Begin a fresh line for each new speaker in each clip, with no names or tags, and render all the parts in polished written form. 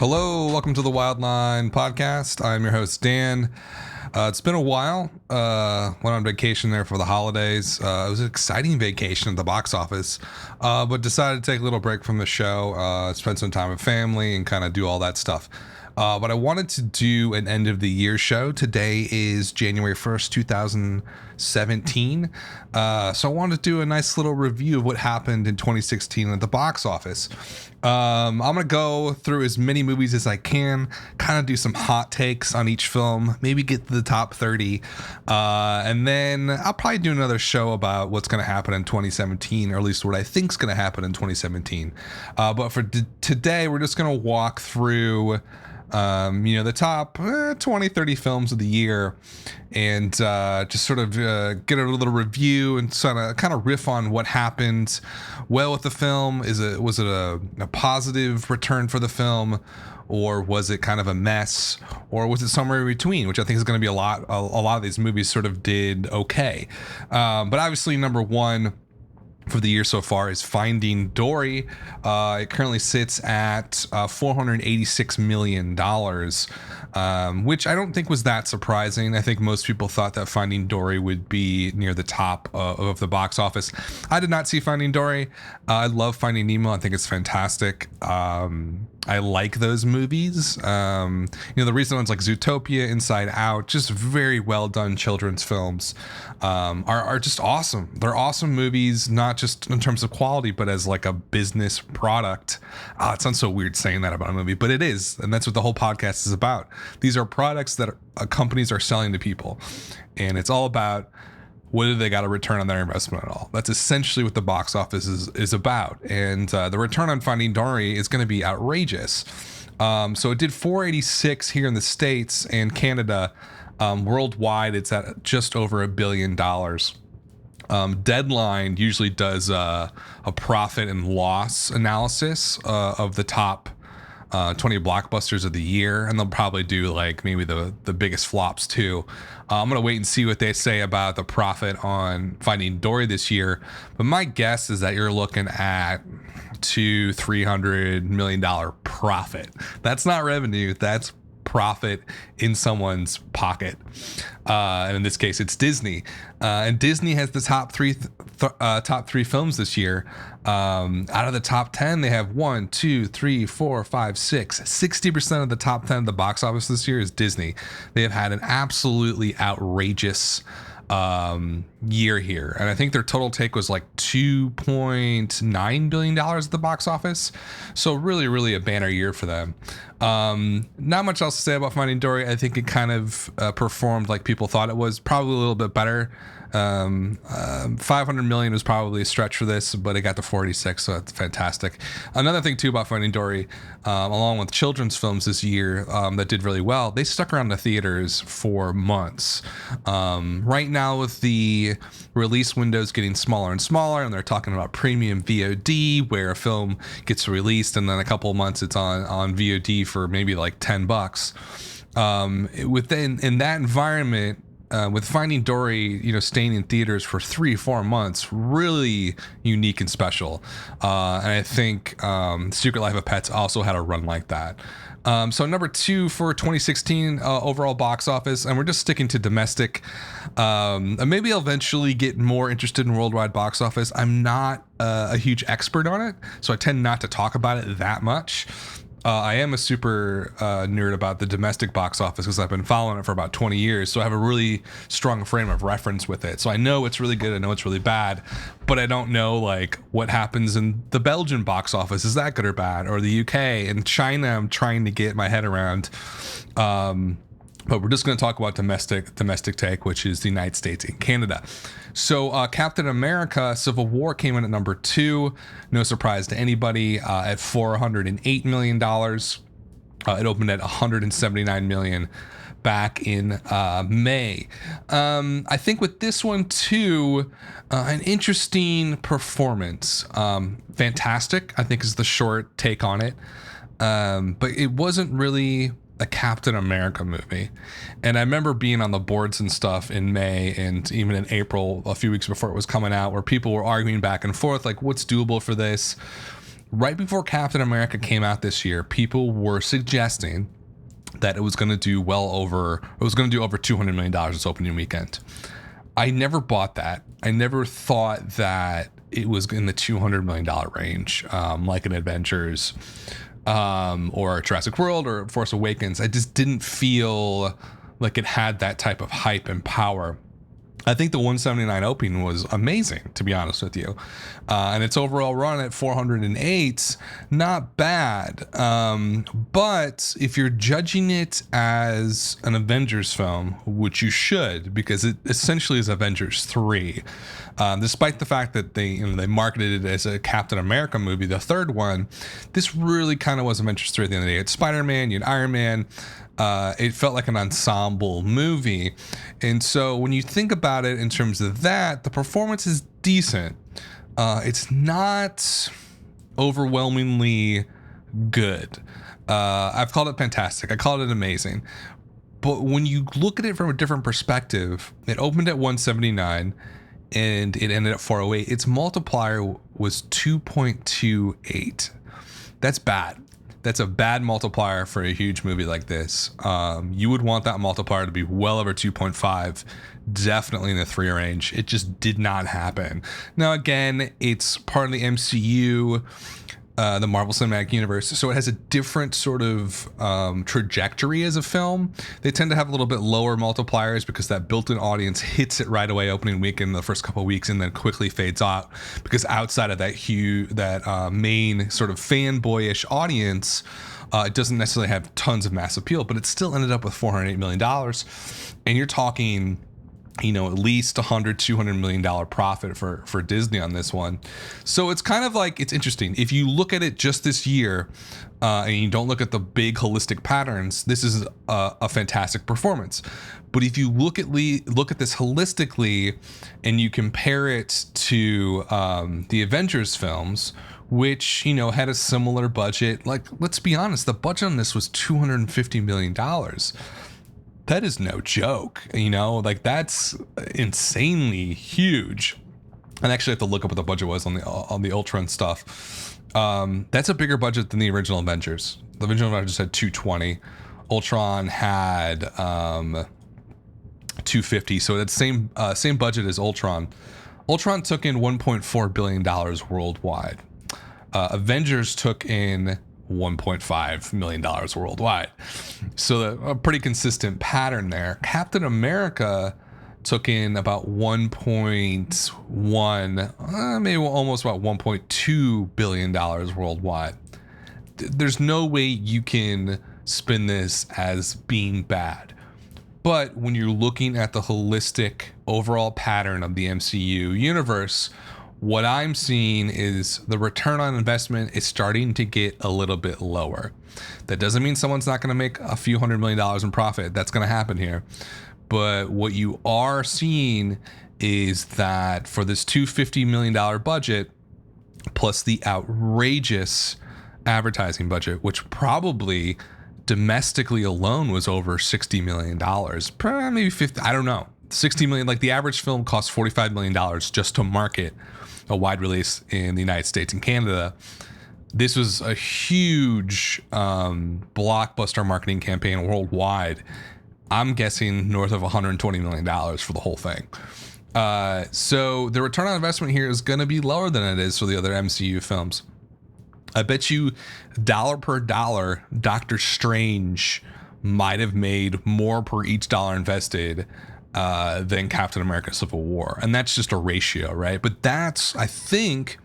Hello, welcome to the Wildline podcast. I'm your host, Dan. It's been a while. Went on vacation there for the holidays. It was an exciting vacation at the box office, but decided to take a little break from the show, spend some time with family, and kind of do all that stuff. But I wanted to do an end of the year show. Today is January 1st, 2017. So I wanted to do a nice little review of what happened in 2016 at the box office. I'm going to go through as many movies as I can, kind of do some hot takes on each film, maybe get to the top 30. And then I'll probably do another show about what's going to happen in 2017, or at least what I think is going to happen in 2017. But for today, we're just going to walk through the top 20, 30 films of the year and just sort of get a little review and kind of riff on what happened well with the film. Was it a positive return for the film, or was it kind of a mess, or was it somewhere in between, which I think is going to be a lot of these movies sort of did okay. But obviously number one for the year so far is Finding Dory. It currently sits at $486 million, which I don't think was that surprising. I think most people thought that Finding Dory would be near the top of the box office. I did not see Finding Dory. I love Finding Nemo. I think it's fantastic. I like those movies. The recent ones like Zootopia, Inside Out, just very well done children's films, are just awesome. They're awesome movies, not just in terms of quality, but as like a business product. It sounds so weird saying that about a movie, but it is. And that's what the whole podcast is about. These are products that companies are selling to people. And it's all about whether they got a return on their investment at all. That's essentially what the box office is about. And the return on Finding Dory is going to be outrageous. So it did 486 here in the States and Canada. Worldwide, it's at just over $1 billion. Deadline usually does a profit and loss analysis of the top 20 blockbusters of the year, and they'll probably do like maybe the biggest flops too. I'm gonna wait and see what they say about the profit on Finding Dory this year, but my guess is that you're looking at $200-300 million profit. That's not revenue, that's profit in someone's pocket, and in this case it's Disney, and Disney has the top three films this year. Out of the top 10, they have 1, 2, 3, 4, 5, 6. 60% of the top 10 of the box office this year is Disney. They have had an absolutely outrageous year here, and I think their total take was like $2.9 billion at the box office. So really a banner year for them. Not much else to say about Finding Dory. I think it kind of performed like people thought it was, probably a little bit better. 500 million was probably a stretch for this, but it got to 46, so that's fantastic. Another thing too about Finding Dory, along with children's films this year that did really well, they stuck around the theaters for months. Right now with the release windows getting smaller and smaller, and they're talking about premium VOD, where a film gets released and then a couple of months it's on VOD for maybe like $10. In that environment, with Finding Dory, staying in theaters for 3-4 months, really unique and special. And I think Secret Life of Pets also had a run like that. So number 2 for 2016 overall box office, and we're just sticking to domestic. And maybe I'll eventually get more interested in worldwide box office. I'm not a huge expert on it, so I tend not to talk about it that much. I am a super nerd about the domestic box office because I've been following it for about 20 years. So I have a really strong frame of reference with it. So I know it's really good. I know it's really bad, but I don't know like what happens in the Belgian box office. Is that good or bad? Or the UK and China, I'm trying to get my head around. But we're just going to talk about domestic take, which is the United States and Canada. So Captain America Civil War came in at number 2. No surprise to anybody, at $408 million. It opened at $179 million back in May. I think with this one too, an interesting performance. Fantastic, I think, is the short take on it. But it wasn't really a Captain America movie. And I remember being on the boards and stuff in May and even in April, a few weeks before it was coming out, where people were arguing back and forth, like, what's doable for this? right before Captain America came out this year, people were suggesting that it was going to do over $200 million its opening weekend. I never bought that. I never thought that it was in the $200 million range, like an Avengers, or Jurassic World or Force Awakens. I just didn't feel like it had that type of hype and power. I think the 179 opening was amazing, to be honest with you. And its overall run at 408, not bad. But if you're judging it as an Avengers film, which you should, because it essentially is Avengers 3, despite the fact that they marketed it as a Captain America movie, the third one, this really kind of was Avengers 3 at the end of the day. It's Spider-Man, you had Iron Man. It felt like an ensemble movie. And so when you think about it in terms of that, the performance is decent. It's not overwhelmingly good. I've called it fantastic. I called it amazing. But when you look at it from a different perspective, it opened at 179 and it ended at 408. Its multiplier was 2.28. That's bad. That's a bad multiplier for a huge movie like this. You would want that multiplier to be well over 2.5, definitely in the 3 range. It just did not happen. Now, again, it's part of the MCU, the Marvel Cinematic Universe, so it has a different sort of trajectory as a film. They tend to have a little bit lower multipliers because that built-in audience hits it right away opening weekend, the first couple of weeks, and then quickly fades out, because outside of that main sort of fanboyish audience, it doesn't necessarily have tons of mass appeal, but it still ended up with $408 million. And you're talking, at least $200 million profit for Disney on this one. So it's kind of like, it's interesting. If you look at it just this year, and you don't look at the big holistic patterns, this is a fantastic performance. But if you look at this holistically and you compare it to the Avengers films, which, had a similar budget, like, let's be honest, the budget on this was $250 million. That is no joke, that's insanely huge. And actually, I have to look up what the budget was on the Ultron stuff. That's a bigger budget than the original Avengers. The original Avengers had 220. Ultron had 250. So that's same budget as Ultron. Ultron took in $1.4 billion worldwide. Avengers took in $1.5 million worldwide. So a pretty consistent pattern there. Captain America took in about 1.1, maybe almost about $1.2 billion worldwide. There's no way you can spin this as being bad. But when you're looking at the holistic overall pattern of the MCU universe, what I'm seeing is the return on investment is starting to get a little bit lower. That doesn't mean someone's not going to make a few $100 million in profit. That's going to happen here. But what you are seeing is that for this $250 million budget, plus the outrageous advertising budget, which probably domestically alone was over $60 million, maybe 50, I don't know. 60 million, like the average film costs $45 million just to market a wide release in the United States and Canada. This was a huge blockbuster marketing campaign worldwide. I'm guessing north of $120 million for the whole thing. So the return on investment here is going to be lower than it is for the other MCU films. I bet you dollar per dollar, Doctor Strange might have made more per each dollar invested than Captain America Civil War. And that's just a ratio, right? But that's, I think,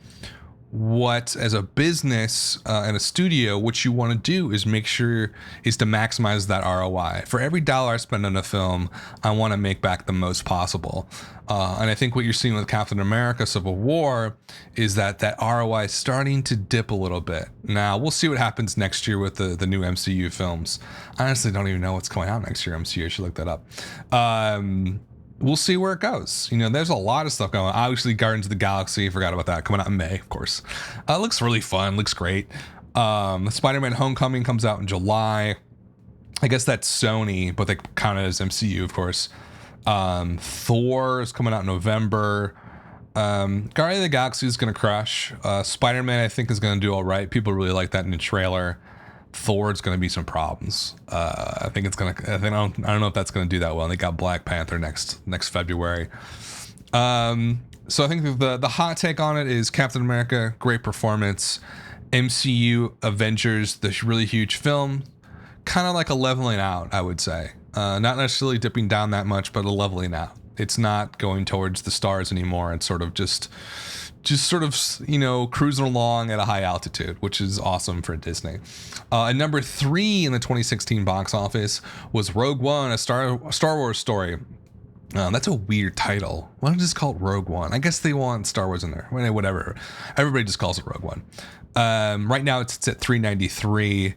what, as a business and a studio, what you want to do is make sure is to maximize that ROI. For every dollar I spend on a film, I want to make back the most possible. And I think what you're seeing with Captain America Civil War is that ROI is starting to dip a little bit. Now, we'll see what happens next year with the new MCU films. I honestly don't even know what's coming out next year. MCU, I should look that up. We'll see where it goes. There's a lot of stuff going on. Obviously, Guardians of the Galaxy, forgot about that, coming out in May, of course. Looks really fun, looks great. Spider-Man Homecoming comes out in July. I guess that's Sony, but they count it as MCU, of course. Thor is coming out in November. Guardians of the Galaxy is going to crush. Spider-Man, I think, is going to do all right. People really like that new trailer. Thor's going to be some problems. I think it's going to. I don't know if that's going to do that well. And they got Black Panther next February. So I think the hot take on it is Captain America, great performance. MCU Avengers, this really huge film, kind of like a leveling out, I would say. Not necessarily dipping down that much, but a leveling out. It's not going towards the stars anymore. It's sort of just sort of, cruising along at a high altitude, which is awesome for Disney. And number 3 in the 2016 box office was Rogue One, a Star Wars story. That's a weird title. Why don't you just call it Rogue One? I guess they want Star Wars in there. Whatever. Everybody just calls it Rogue One. Right now it's at 393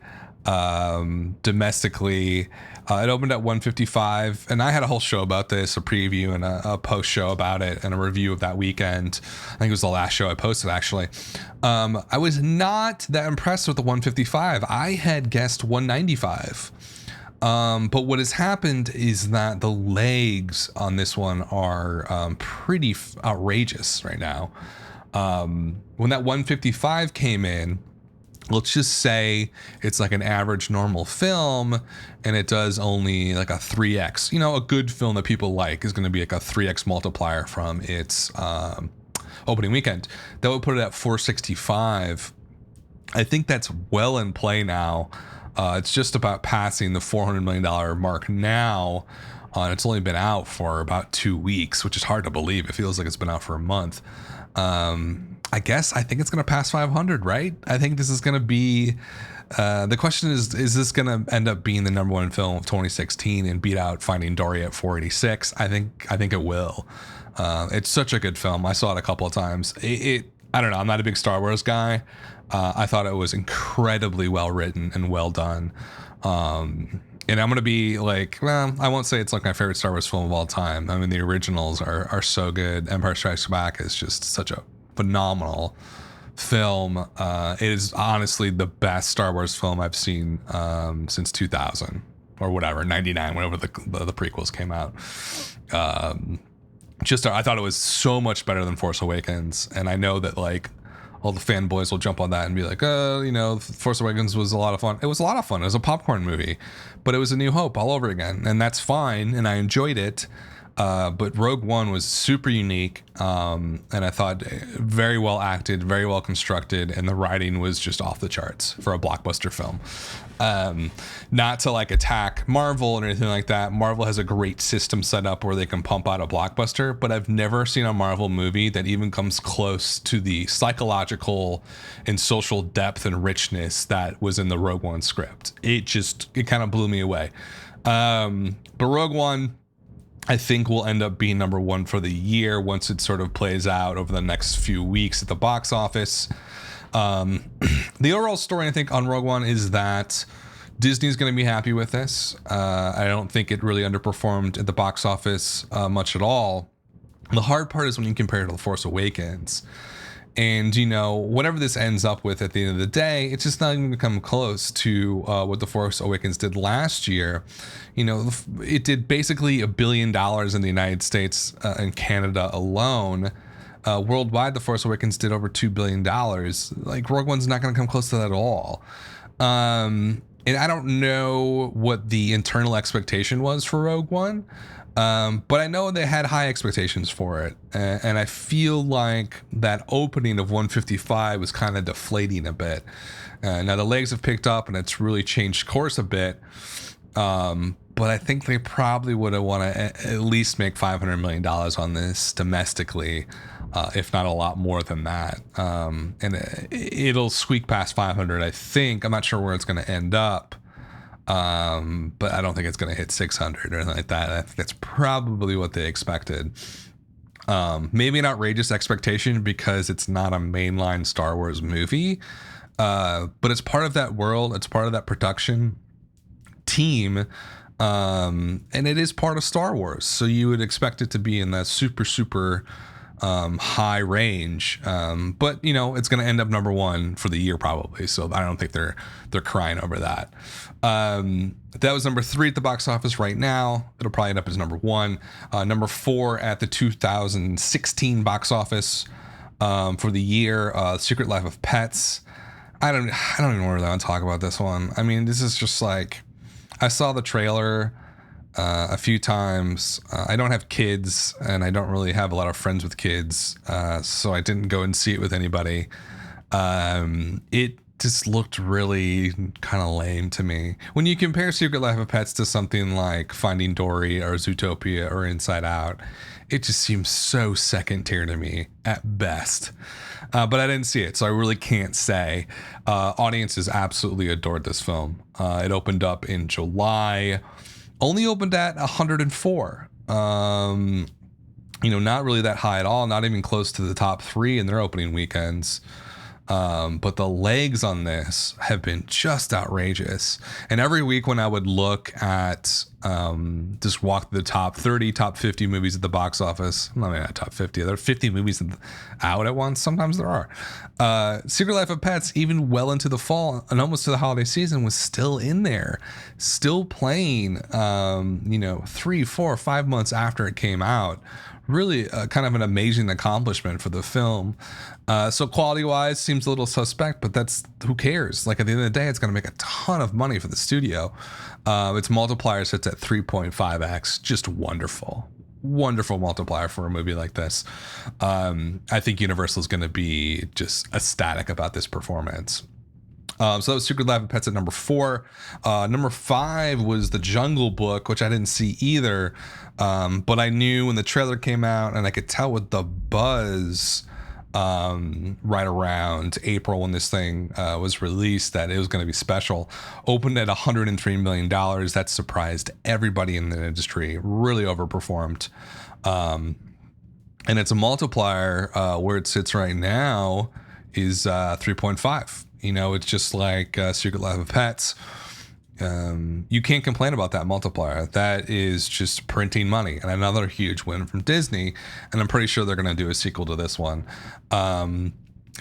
domestically. It opened at 155, and I had a whole show about this, a preview and a post show about it, and a review of that weekend. I think it was the last show I posted, actually. I was not that impressed with the 155. I had guessed 195. But what has happened is that the legs on this one are pretty outrageous right now. When that 155 came in, let's just say it's like an average normal film and it does only like a 3x. A good film that people like is going to be like a 3x multiplier from its opening weekend. That would put it at 465. I think that's well in play now. It's just about passing the $400 million mark now. It's only been out for about 2 weeks, which is hard to believe. It feels like it's been out for a month. I think it's going to pass 500, right? I think this is going to be, the question is this going to end up being the number one film of 2016 and beat out Finding Dory at 486? I think it will. It's such a good film. I saw it a couple of times. I don't know. I'm not a big Star Wars guy. I thought it was incredibly well written and well done. And I'm going to be like, well, I won't say it's like my favorite Star Wars film of all time. I mean, the originals are so good. Empire Strikes Back is just such a phenomenal film. It is honestly the best Star Wars film I've seen since 2000 or whatever, 99, whenever the prequels came out. I thought it was so much better than Force Awakens. And I know that like all the fanboys will jump on that and be like, Force Awakens was a lot of fun. It was a lot of fun. It was a popcorn movie, but it was A New Hope all over again. And that's fine. And I enjoyed it. But Rogue One was super unique. And I thought very well acted, very well constructed. And the writing was just off the charts for a blockbuster film. Not to like attack Marvel or anything like that. Marvel has a great system set up where they can pump out a blockbuster, but I've never seen a Marvel movie that even comes close to the psychological and social depth and richness that was in the Rogue One script. It kind of blew me away. But Rogue One, I think, will end up being number one for the year once it sort of plays out over the next few weeks at the box office. The overall story, I think, on Rogue One is that Disney's going to be happy with this. I don't think it really underperformed at the box office much at all. The hard part is when you compare it to The Force Awakens. And, whatever this ends up with at the end of the day, it's just not even going to come close to what The Force Awakens did last year. It did basically $1 billion in the United States and Canada alone. Worldwide, The Force Awakens did over $2 billion. Like, Rogue One's not going to come close to that at all. And I don't know what the internal expectation was for Rogue One. But I know they had high expectations for it. And I feel like that opening of 155 was kind of deflating a bit. Now the legs have picked up and it's really changed course a bit. But I think they probably would have want to at least make $500 million on this domestically, if not a lot more than that. And it'll squeak past 500, I think. I'm not sure where it's going to end up. But I don't think it's going to hit 600 or anything like that. I think that's probably what they expected. Maybe an outrageous expectation because it's not a mainline Star Wars movie. But it's part of that world. It's part of that production team. And it is part of Star Wars. So you would expect it to be in that super high range. But it's going to end up number one for the year probably. So I don't think they're crying over that. That was number 3 at the box office right now. It'll probably end up as number 1. Number 4 at the 2016 box office for the year. Secret Life of Pets. I don't even really want to talk about this one. I mean, this is just like, I saw the trailer a few times. I don't have kids, and I don't really have a lot of friends with kids, so I didn't go and see it with anybody. It just looked really kind of lame to me. When you compare Secret Life of Pets to something like Finding Dory or Zootopia or Inside Out, it just seems so second tier to me at best. But I didn't see it, so I really can't say. Audiences absolutely adored this film. It opened up in July, only opened at 104. Not really that high at all, not even close to the top 3 in their opening weekends. But the legs on this have been just outrageous. And every week when I would look at, just walk the top 30, top 50 movies at the box office, not top 50, there are 50 movies out at once. Sometimes there are. Secret Life of Pets, even well into the fall and almost to the holiday season, was still in there, still playing, 3, 4, 5 months after it came out. Really kind of an amazing accomplishment for the film. So quality wise seems a little suspect, but that's, who cares? Like, at the end of the day, it's going to make a ton of money for the studio. Its multiplier sits at 3.5x. Just wonderful multiplier for a movie like this. I think Universal is going to be just ecstatic about this performance. So that was Secret Life of Pets at number 4. Number 5 was The Jungle Book, which I didn't see either. But I knew when the trailer came out, and I could tell with the buzz right around April when this thing was released, that it was going to be special. Opened at $103 million. That surprised everybody in the industry. Really overperformed. And it's a multiplier where it sits right now is 3.5. It's just like Secret Life of Pets. You can't complain about that multiplier. That is just printing money, and another huge win from Disney. And I'm pretty sure they're going to do a sequel to this one.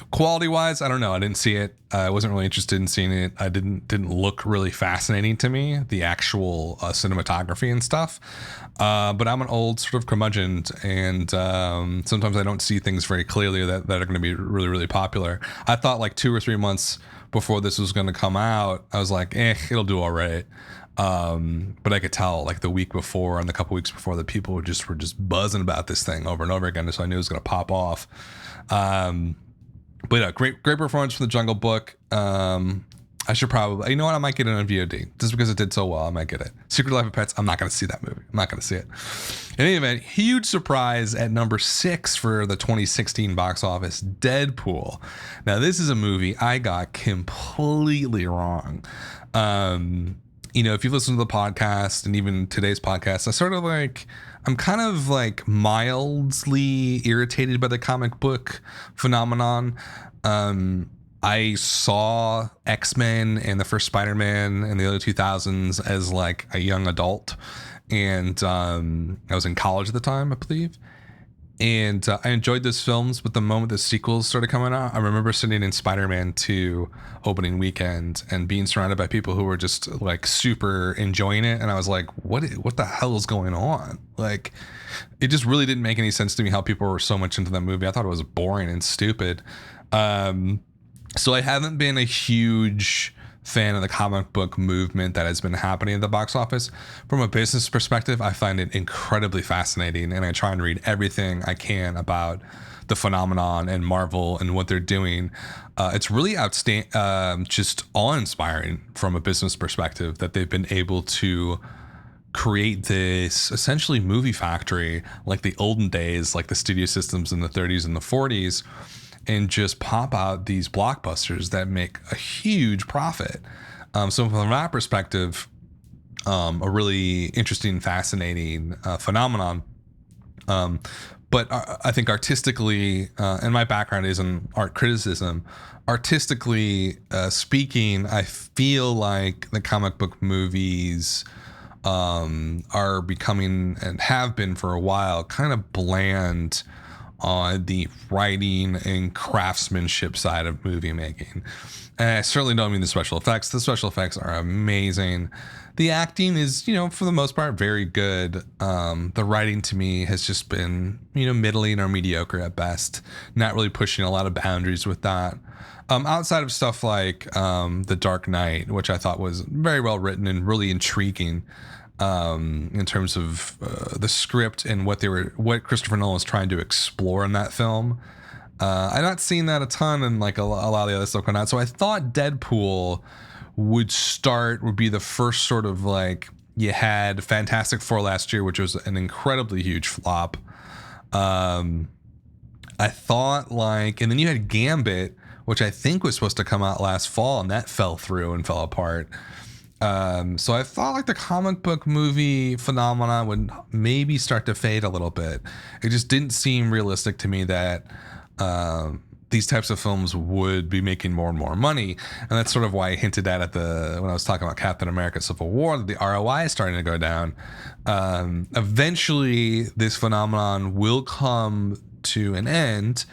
Quality wise, I don't know. I didn't see it. I wasn't really interested in seeing it. I didn't look really fascinating to me, the actual cinematography and stuff. But I'm an old sort of curmudgeon, and sometimes I don't see things very clearly that are going to be really, really popular. I thought like 2 or 3 months before this was going to come out, I was like, it'll do all right. But I could tell like the week before and the couple weeks before that people were just buzzing about this thing over and over again. So I knew it was going to pop off. But yeah, great performance from The Jungle Book. I should probably, I might get it on VOD just because it did so well. I might get it. Secret Life of Pets, I'm not going to see that movie. I'm not going to see it. In any event, huge surprise at number 6 for the 2016 box office, Deadpool. Now, this is a movie I got completely wrong. If you listen to the podcast and even today's podcast, I'm kind of like mildly irritated by the comic book phenomenon. I saw X-Men and the first Spider-Man in the early 2000s as like a young adult. And I was in college at the time, I believe. And I enjoyed those films, but the moment the sequels started coming out, I remember sitting in Spider-Man 2 opening weekend and being surrounded by people who were just like super enjoying it. And I was like, what the hell is going on? Like, it just really didn't make any sense to me how people were so much into that movie. I thought it was boring and stupid. So I haven't been a huge fan of the comic book movement that has been happening at the box office. From a business perspective, I find it incredibly fascinating, and I try and read everything I can about the phenomenon and Marvel and what they're doing. It's really outstanding, just awe-inspiring from a business perspective that they've been able to create this essentially movie factory like the olden days, like the studio systems in the 30s and the 40s, and just pop out these blockbusters that make a huge profit. So from that perspective, a really interesting, fascinating phenomenon. But I think artistically, and my background is in art criticism, artistically speaking, I feel like the comic book movies are becoming, and have been for a while, kind of bland on the writing and craftsmanship side of movie making. And I certainly don't mean the special effects. The special effects are amazing. The acting is, for the most part, very good. The writing to me has just been, middling or mediocre at best. Not really pushing a lot of boundaries with that. Outside of stuff like The Dark Knight, which I thought was very well written and really intriguing in terms of the script and what Christopher Nolan was trying to explore in that film. I've not seen that a ton and like a lot of the other stuff coming out. So I thought Deadpool would be the first sort of like, you had Fantastic Four last year, which was an incredibly huge flop. I thought and then you had Gambit, which I think was supposed to come out last fall, and that fell through and fell apart. So I thought like the comic book movie phenomenon would maybe start to fade a little bit. It just didn't seem realistic to me that these types of films would be making more and more money. And that's sort of why I hinted at when I was talking about Captain America Civil War, that the ROI is starting to go down. Eventually this phenomenon will come to an end.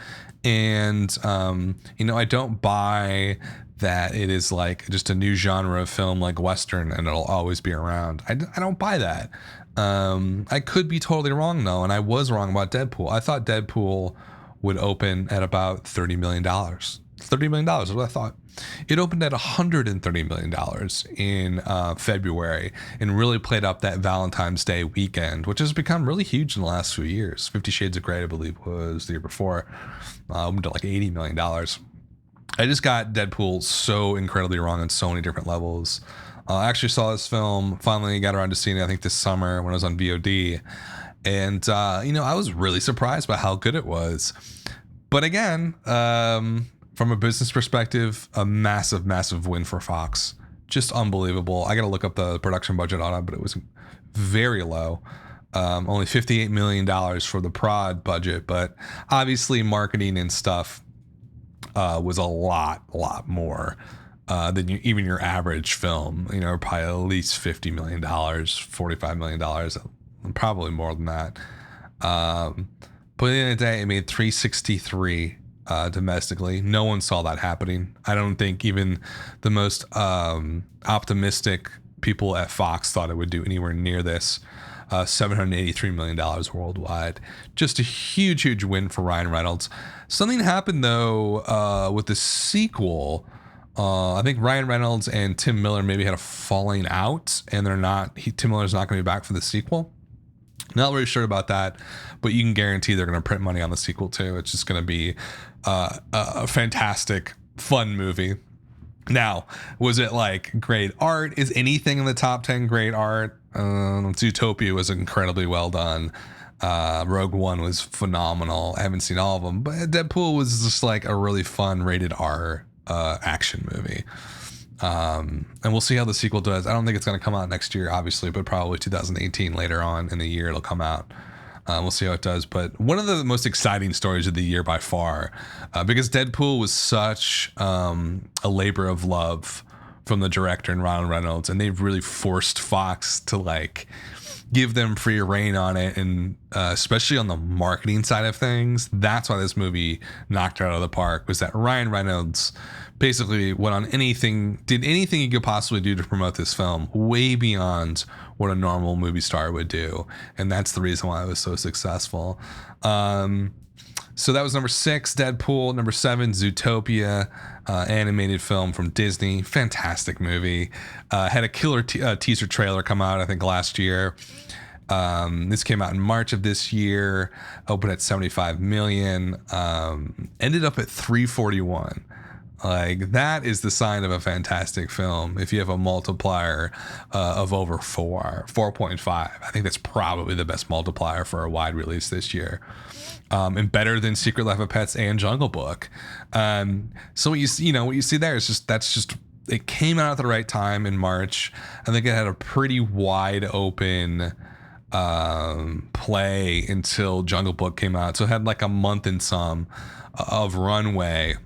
And, I don't buy that it is like just a new genre of film like Western and it'll always be around. I don't buy that. I could be totally wrong though. And I was wrong about Deadpool. I thought Deadpool would open at about $30 million. $30 million is what I thought. It opened at $130 million in February and really played up that Valentine's Day weekend, which has become really huge in the last few years. 50 Shades of Grey, I believe, was the year before. Opened at like $80 million. I just got Deadpool so incredibly wrong on so many different levels. I actually saw this film, finally got around to seeing it, I think this summer when I was on VOD. And, I was really surprised by how good it was. But again, from a business perspective, a massive, massive win for Fox. Just unbelievable. I got to look up the production budget on it, but it was very low. Only $58 million for the prod budget. But obviously marketing and stuff was a lot more than even your average film. Probably at least $50 million, $45 million. Probably more than that. But at the end of the day, it made 363 domestically. No one saw that happening. I don't think even the most optimistic people at Fox thought it would do anywhere near this. $783 million worldwide. Just a huge win for Ryan Reynolds. Something happened though with the sequel. I think Ryan Reynolds and Tim Miller maybe had a falling out, and Tim Miller's not going to be back for the sequel. Not really sure about that, but you can guarantee they're going to print money on the sequel too. It's just going to be a fantastic, fun movie. Now, was it like great art? Is anything in the top 10 great art? Zootopia was incredibly well done. Rogue One was phenomenal. I haven't seen all of them, but Deadpool was just like a really fun rated R action movie. And we'll see how the sequel does. I don't think it's going to come out next year, obviously, but probably 2018 later on in the year it'll come out. We'll see how it does. But one of the most exciting stories of the year by far, because Deadpool was such a labor of love from the director and Ryan Reynolds, and they've really forced Fox to like give them free reign on it, and especially on the marketing side of things. That's why this movie knocked it out of the park, was that Ryan Reynolds basically went on did anything he could possibly do to promote this film way beyond what a normal movie star would do. And that's the reason why it was so successful. So that was number 6, Deadpool. Number 7, Zootopia, animated film from Disney. Fantastic movie. Had a killer teaser trailer come out, I think, last year. This came out in March of this year. Opened at 75 million. Ended up at 341. Like, that is the sign of a fantastic film. If you have a multiplier of over 4.5, I think that's probably the best multiplier for a wide release this year. And better than Secret Life of Pets and Jungle Book. So what you see there is it came out at the right time in March. I think it had a pretty wide open play until Jungle Book came out. So it had like a month and some of runway.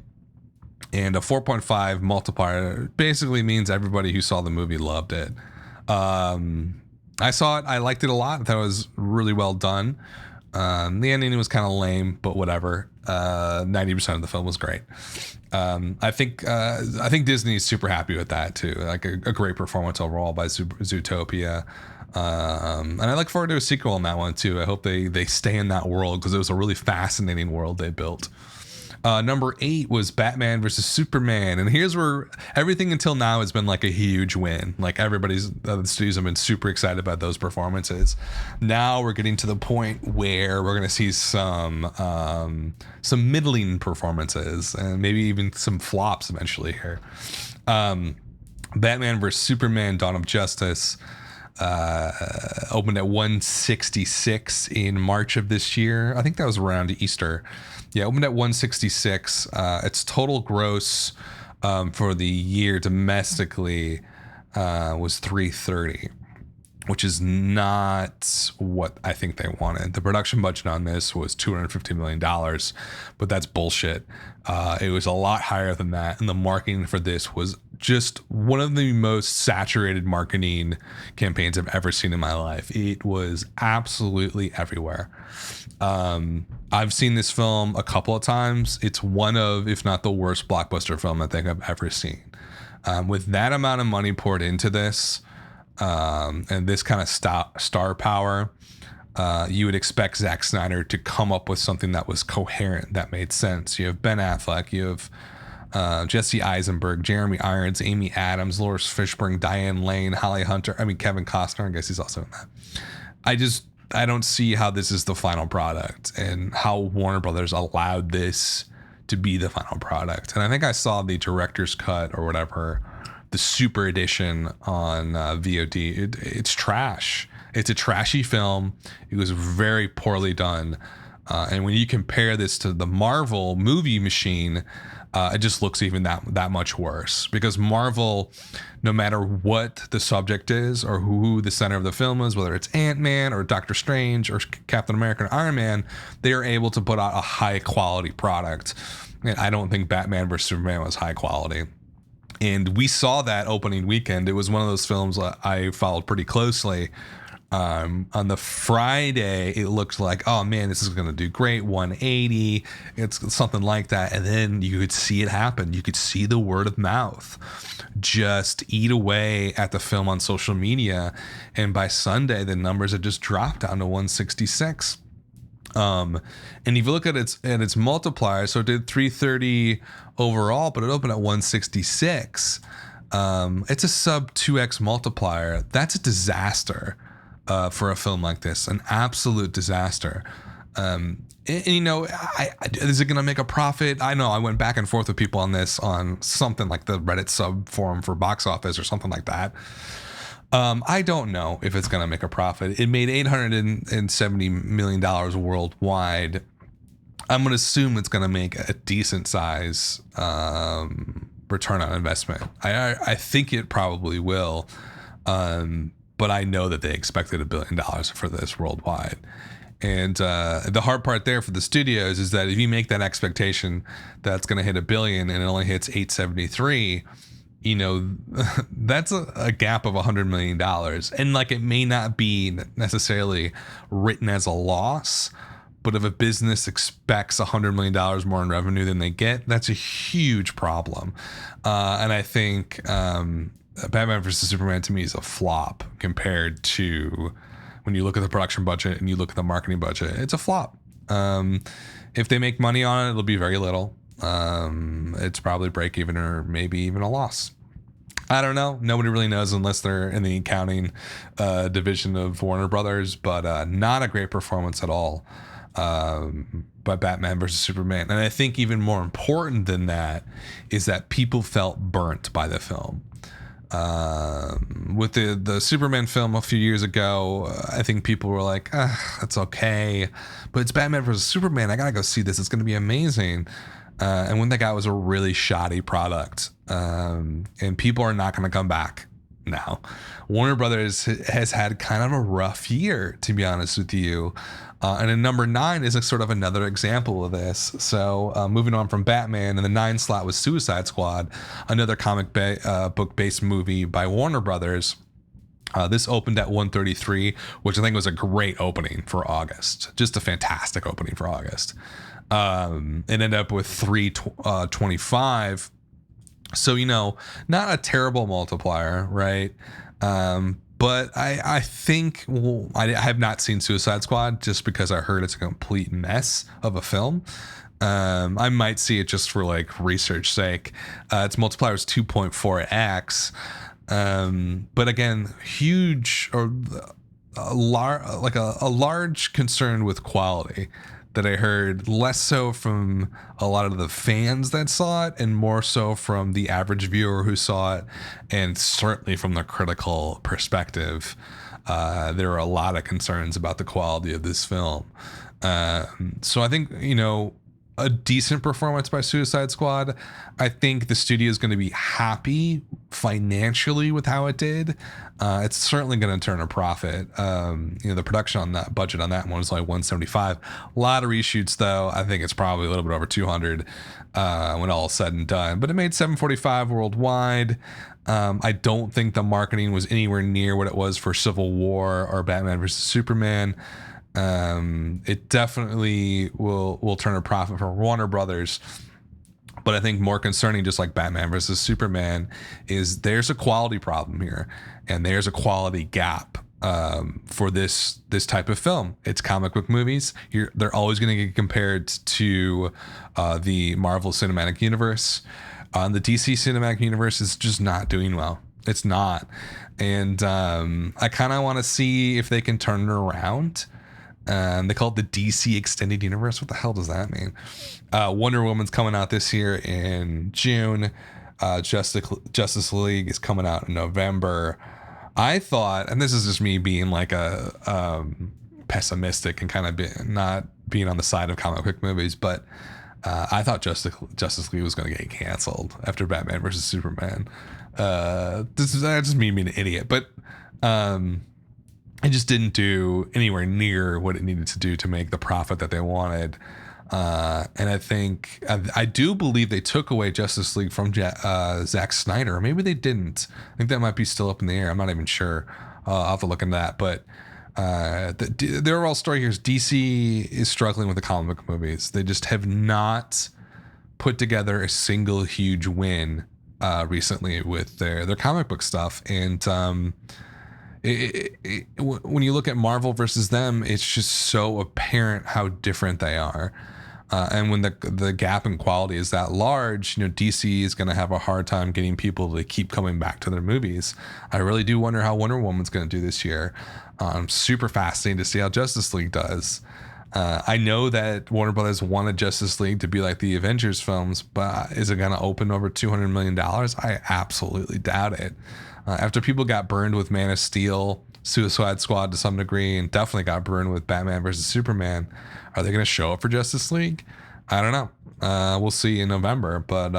And a 4.5 multiplier basically means everybody who saw the movie loved it. I saw it. I liked it a lot. I thought it was really well done. The ending was kind of lame, but whatever. 90% of the film was great. I think Disney is super happy with that too. Like a great performance overall by Zootopia. And I look forward to a sequel on that one too. I hope they stay in that world, because it was a really fascinating world they built. Number 8 was Batman versus Superman, and here's where everything until now has been like a huge win. Like the studios have been super excited about those performances. Now we're getting to the point where we're going to see some middling performances and maybe even some flops eventually here. Batman versus Superman: Dawn of Justice opened at 166 in March of this year. I think that was around Easter. Yeah, opened at 166. Its total gross for the year domestically was 330, which is not what I think they wanted. The production budget on this was $250 million, but that's bullshit. It was a lot higher than that, and the marketing for this was just one of the most saturated marketing campaigns I've ever seen in my life. It was absolutely everywhere. I've seen this film a couple of times. It's one of, if not the worst blockbuster film I think I've ever seen. With that amount of money poured into this, and this kind of star power, you would expect Zack Snyder to come up with something that was coherent, that made sense. You have Ben Affleck, you have Jesse Eisenberg, Jeremy Irons, Amy Adams, Lawrence Fishburne, Diane Lane, Holly Hunter. I mean, Kevin Costner. I guess he's also in that. I don't see how this is the final product, and how Warner Brothers allowed this to be the final product. And I think I saw the director's cut or whatever, the super edition on VOD. It's trash. It's a trashy film. It was very poorly done. And when you compare this to the Marvel movie machine, it just looks even that much worse, because Marvel, no matter what the subject is or who the center of the film is, whether it's Ant-Man or Doctor Strange or Captain America or Iron Man, they are able to put out a high quality product. And I don't think Batman vs Superman was high quality. And we saw that opening weekend. It was one of those films I followed pretty closely. On the Friday, it looked like, oh man, this is going to do great, 180. It's something like that. And then you could see it happen. You could see the word of mouth just eat away at the film on social media. And by Sunday, the numbers had just dropped down to 166. And if you look at its multiplier, so it did 330 overall, but it opened at 166. It's a sub 2x multiplier. That's a disaster. For a film like this, an absolute disaster. And, you know, is it going to make a profit? I know I went back and forth with people on this, on something like the Reddit sub forum for box office or something like that. I don't know if it's going to make a profit. It made $870 million worldwide. I'm going to assume it's going to make a decent size return on investment. I think it probably will. But I know that they expected $1 billion for this worldwide. And the hard part there for the studios is that if you make that expectation that's going to hit $1 billion and it only hits 873, you know, that's a gap of $100 million. And like, it may not be necessarily written as a loss, but if a business expects $100 million more in revenue than they get, that's a huge problem. And I think Batman vs Superman to me is a flop compared to when you look at the production budget and you look at the marketing budget. It's a flop. If they make money on it, it'll be very little. It's probably break even or maybe even a loss. I don't know. Nobody really knows unless they're in the accounting division of Warner Brothers, but not a great performance at all by Batman versus Superman. And I think even more important than that is that people felt burnt by the film. With the Superman film a few years ago, I think people were like, that's okay, but it's Batman versus Superman. I gotta go see this. It's going to be amazing. And when they got, it was a really shoddy product. And people are not going to come back now. Warner Brothers has had kind of a rough year, to be honest with you. And in number 9 is a sort of another example of this. So moving on from Batman, and the 9 slot was Suicide Squad, another comic book based movie by Warner Brothers. This opened at 133, which I think was a great opening for August. Just a fantastic opening for August. It ended up with 325. So, not a terrible multiplier, right? But I think, I have not seen Suicide Squad just because I heard it's a complete mess of a film. I might see it just for like research sake. Its multiplier is 2.4x. But again, huge or a large concern with quality that I heard, less so from a lot of the fans that saw it and more so from the average viewer who saw it, and certainly from the critical perspective. There are a lot of concerns about the quality of this film. So I think, a decent performance by Suicide Squad. I think the studio is going to be happy financially with how it did. It's certainly going to turn a profit. The production on that budget on that one was like 175. A lot of reshoots though. I think it's probably a little bit over 200 when all is said and done. But it made 745 worldwide. I don't think the marketing was anywhere near what it was for Civil War or Batman versus Superman. It definitely will turn a profit for Warner Brothers, but I think more concerning, just like Batman versus Superman, is there's a quality problem here, and there's a quality gap for this type of film. It's comic book movies. They're always going to get compared to the Marvel Cinematic Universe. The DC Cinematic Universe is just not doing well. It's not, and I kind of want to see if they can turn it around. They call it the DC Extended Universe. What the hell does that mean? Wonder Woman's coming out this year in June. Justice League is coming out in November. I thought, and this is just me being like a pessimistic and kind of not being on the side of comic book movies, but I thought Justice League was going to get canceled after Batman versus Superman. That's just me being an idiot, but it just didn't do anywhere near what it needed to do to make the profit that they wanted. And I think, I do believe they took away Justice League from Zack Snyder. Or maybe they didn't. I think that might be still up in the air. I'm not even sure. I'll have to look into that. But the overall story here is DC is struggling with the comic book movies. They just have not put together a single huge win recently with their comic book stuff. And when you look at Marvel versus them, it's just so apparent how different they are. And when the gap in quality is that large, DC is going to have a hard time getting people to keep coming back to their movies. I really do wonder how Wonder Woman's going to do this year. Super fascinating to see how Justice League does. I know that Warner Brothers wanted Justice League to be like the Avengers films, but is it going to open over $200 million? I absolutely doubt it. After people got burned with Man of Steel, Suicide Squad to some degree, and definitely got burned with Batman versus Superman, are they going to show up for Justice League? I don't know. We'll see in November. But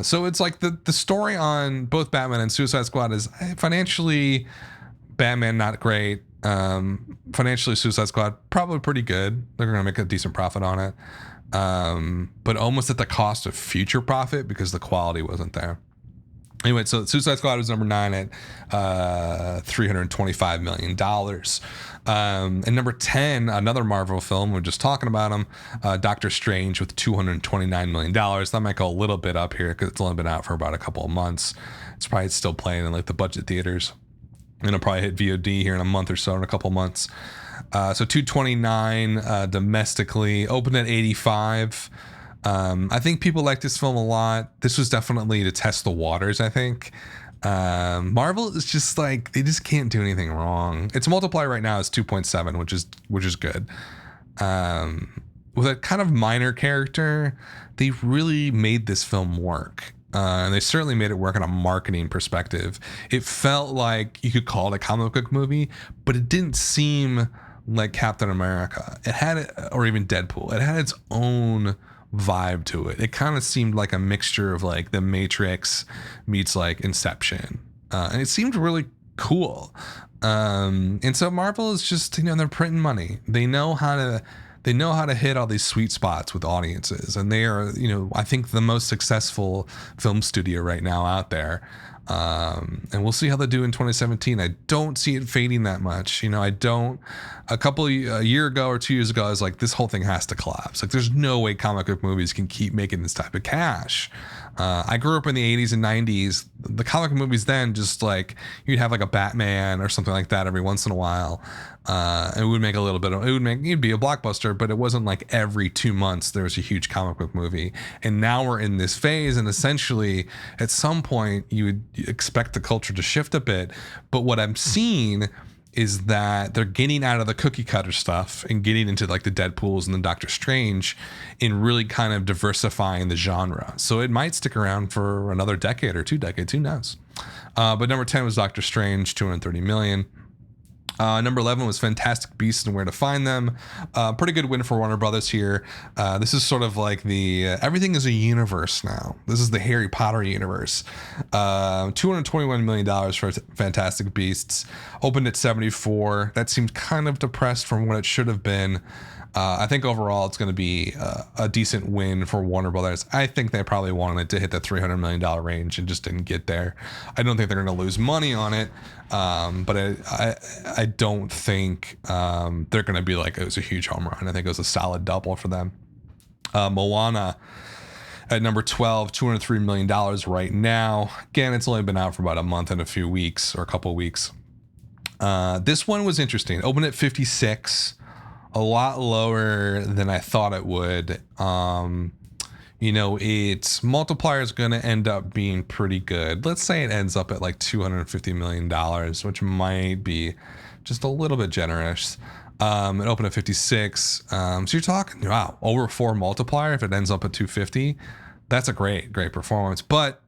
so it's like the story on both Batman and Suicide Squad is financially, Batman not great. Financially, Suicide Squad probably pretty good. They're going to make a decent profit on it, but almost at the cost of future profit because the quality wasn't there. Anyway, so Suicide Squad was number 9 at $325 million. And number 10, another Marvel film, we're just talking about him, Doctor Strange with $229 million. That might go a little bit up here because it's only been out for about a couple of months. It's probably still playing in like the budget theaters. And it'll probably hit VOD here in a month or so, in a couple of months. So 229 domestically, opened at 85. I think people like this film a lot. This was definitely to test the waters, I think. Marvel is just like, they just can't do anything wrong. Its multiplier right now is 2.7, which is good. With a kind of minor character, they really made this film work. And they certainly made it work on a marketing perspective. It felt like you could call it a comic book movie, but it didn't seem like Captain America. It had, or even Deadpool. It had its own vibe to it. It kind of seemed like a mixture of like The Matrix meets like Inception, and it seemed really cool. And so Marvel is just, they're printing money. They know how to hit all these sweet spots with audiences, and they are, I think, the most successful film studio right now out there. And we'll see how they do in 2017. I don't see it fading that much. I don't. A year ago or 2 years ago, I was like, this whole thing has to collapse. Like, there's no way comic book movies can keep making this type of cash. I grew up in the 80s and 90s. The comic movies then, just like, you'd have like a Batman or something like that every once in a while. It would make a little bit of, it'd be a blockbuster, but it wasn't like every 2 months there was a huge comic book movie. And now we're in this phase, and essentially at some point you would expect the culture to shift a bit. But what I'm seeing is that they're getting out of the cookie cutter stuff and getting into like the Deadpools and the Doctor Strange and really kind of diversifying the genre. So it might stick around for another decade or 2 decades, who knows? But number 10 was Doctor Strange, 230 million. Number 11 was Fantastic Beasts and Where to Find Them. Pretty good win for Warner Brothers here. This is sort of like the everything is a universe now. This is the Harry Potter universe. $221 million for Fantastic Beasts. Opened at 74. That seemed kind of depressed from what it should have been. I think overall it's going to be a decent win for Warner Brothers. I think they probably wanted to hit the $300 million range and just didn't get there. I don't think they're going to lose money on it, but I don't think they're going to be like it was a huge home run. I think it was a solid double for them. Moana at number 12, $203 million right now. Again, it's only been out for about a month and a few weeks or a couple of weeks. This one was interesting. Opened at 56. A lot lower than I thought it would. Its multiplier is going to end up being pretty good. Let's say it ends up at like $250 million, which might be just a little bit generous. It opened at 56. So you're talking, wow, over 4 multiplier if it ends up at 250. That's a great performance. But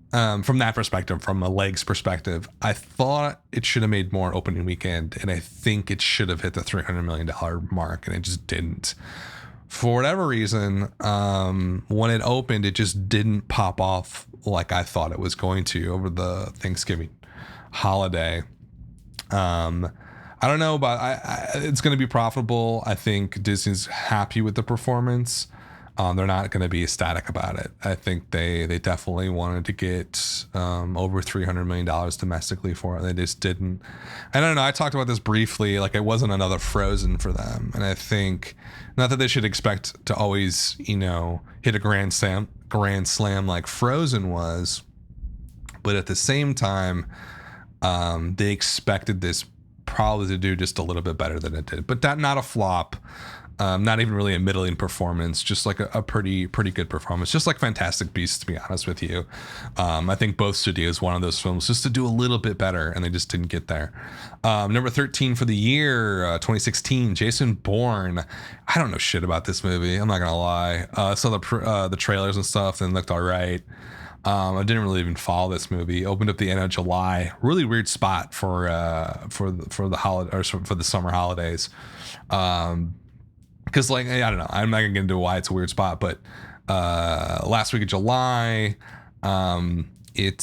from that perspective, from a legs perspective, I thought it should have made more opening weekend, and I think it should have hit the $300 million mark, and it just didn't. For whatever reason, when it opened, it just didn't pop off like I thought it was going to over the Thanksgiving holiday. I don't know, but it's going to be profitable. I think Disney's happy with the performance. They're not going to be ecstatic about it. I think they definitely wanted to get over $300 million domestically for it. They just didn't. I don't know. I talked about this briefly. Like, it wasn't another Frozen for them. And I think not that they should expect to always, hit a grand slam like Frozen was, but at the same time, they expected this probably to do just a little bit better than it did. But not a flop. Not even really a middling performance, just like a pretty good performance, just like Fantastic Beasts, to be honest with you. I think both studios wanted those films just to do a little bit better, and they just didn't get there. Number 13 for the year, 2016, Jason Bourne. I don't know shit about this movie, I'm not gonna lie. Saw the trailers and stuff and looked all right. I didn't really even follow this movie. Opened up the end of July. Really weird spot for the holiday, or for the summer holidays. Because, like, I don't know, I'm not gonna get into why it's a weird spot, but last week of July, it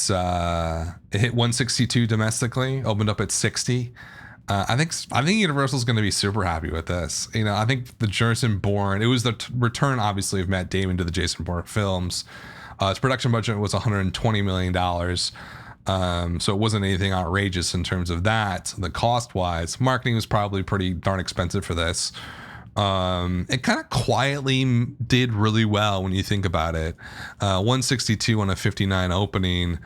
hit 162 domestically, opened up at 60. I think Universal's going to be super happy with this. I think the Jason Bourne, it was the return, obviously, of Matt Damon to the Jason Bourne films. Its production budget was $120 million. So it wasn't anything outrageous in terms of that. The cost wise, marketing was probably pretty darn expensive for this. It kind of quietly did really well when you think about it. 162 on a 59 opening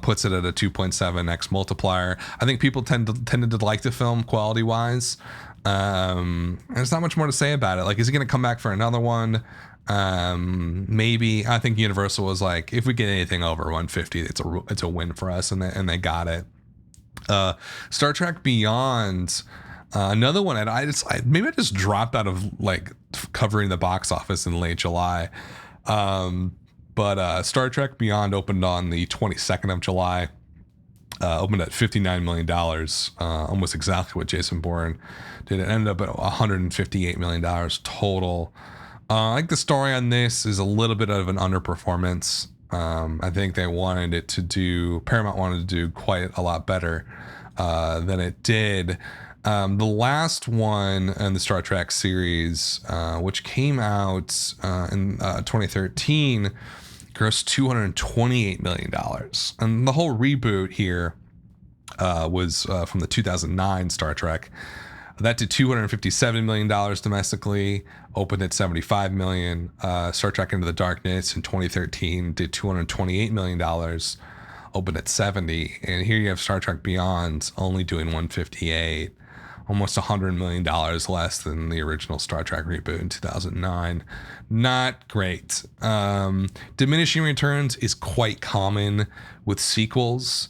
puts it at a 2.7x multiplier. I think people tended to like the film quality wise. And there's not much more to say about it. Like, is he going to come back for another one? Maybe. I think Universal was like, if we get anything over 150, it's a win for us, and they got it. Star Trek Beyond. Another one, and I just dropped out of like covering the box office in late July. But Star Trek Beyond opened on the 22nd of July. Opened at $59 million, almost exactly what Jason Bourne did. It ended up at $158 million total. I think the story on this is a little bit of an underperformance. I think Paramount wanted to do quite a lot better than it did. The last one in the Star Trek series, which came out in 2013, grossed $228 million. And the whole reboot here was from the 2009 Star Trek. That did $257 million domestically, opened at $75 million. Star Trek Into the Darkness in 2013 did $228 million, opened at 70. And here you have Star Trek Beyond only doing 158, almost $100 million less than the original Star Trek reboot in 2009. Not great. Diminishing returns is quite common with sequels,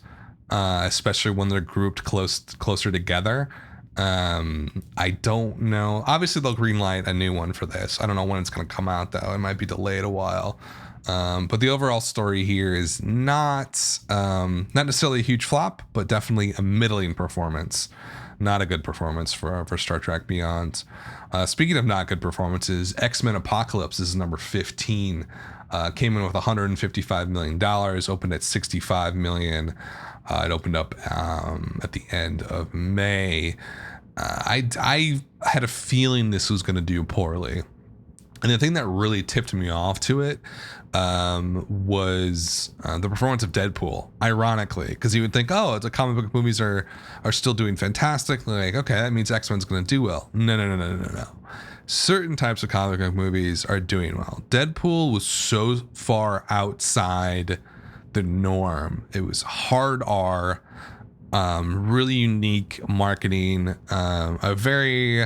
especially when they're grouped closer together. I don't know. Obviously, they'll greenlight a new one for this. I don't know when it's going to come out, though. It might be delayed a while. But the overall story here is not necessarily a huge flop, but definitely a middling performance. Not a good performance for Star Trek Beyond. Speaking of not good performances, X-Men Apocalypse is number 15. Came in with $155 million, opened at $65 million. It opened up at the end of May. I had a feeling this was going to do poorly. And the thing that really tipped me off to it was the performance of Deadpool, ironically, because you would think, oh, the comic book movies are still doing fantastic. Like, okay, that means X-Men's going to do well. No. Certain types of comic book movies are doing well. Deadpool was so far outside the norm. It was hard R, really unique marketing, a very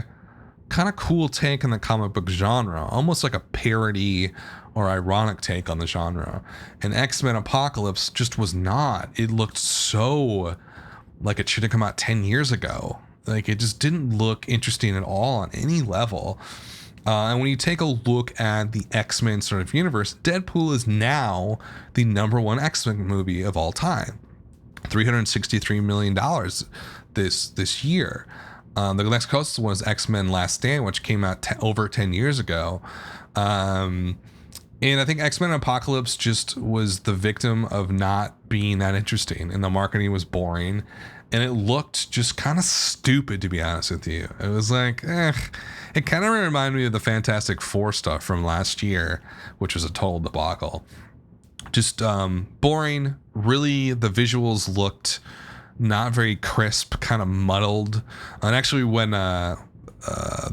kind of cool take on the comic book genre, almost like a parody or ironic take on the genre. And X-Men Apocalypse just was not. It looked so like it should have come out 10 years ago. Like, it just didn't look interesting at all on any level. And when you take a look at the X-Men sort of universe, Deadpool is now the number one X-Men movie of all time. $363 million this year. The next closest one was X-Men Last Stand, which came out over 10 years ago. And I think X-Men Apocalypse just was the victim of not being that interesting. And the marketing was boring. And it looked just kind of stupid, to be honest with you. It was like, it kind of reminded me of the Fantastic Four stuff from last year, which was a total debacle. Just boring. Really, the visuals looked not very crisp, kind of muddled. And actually, when the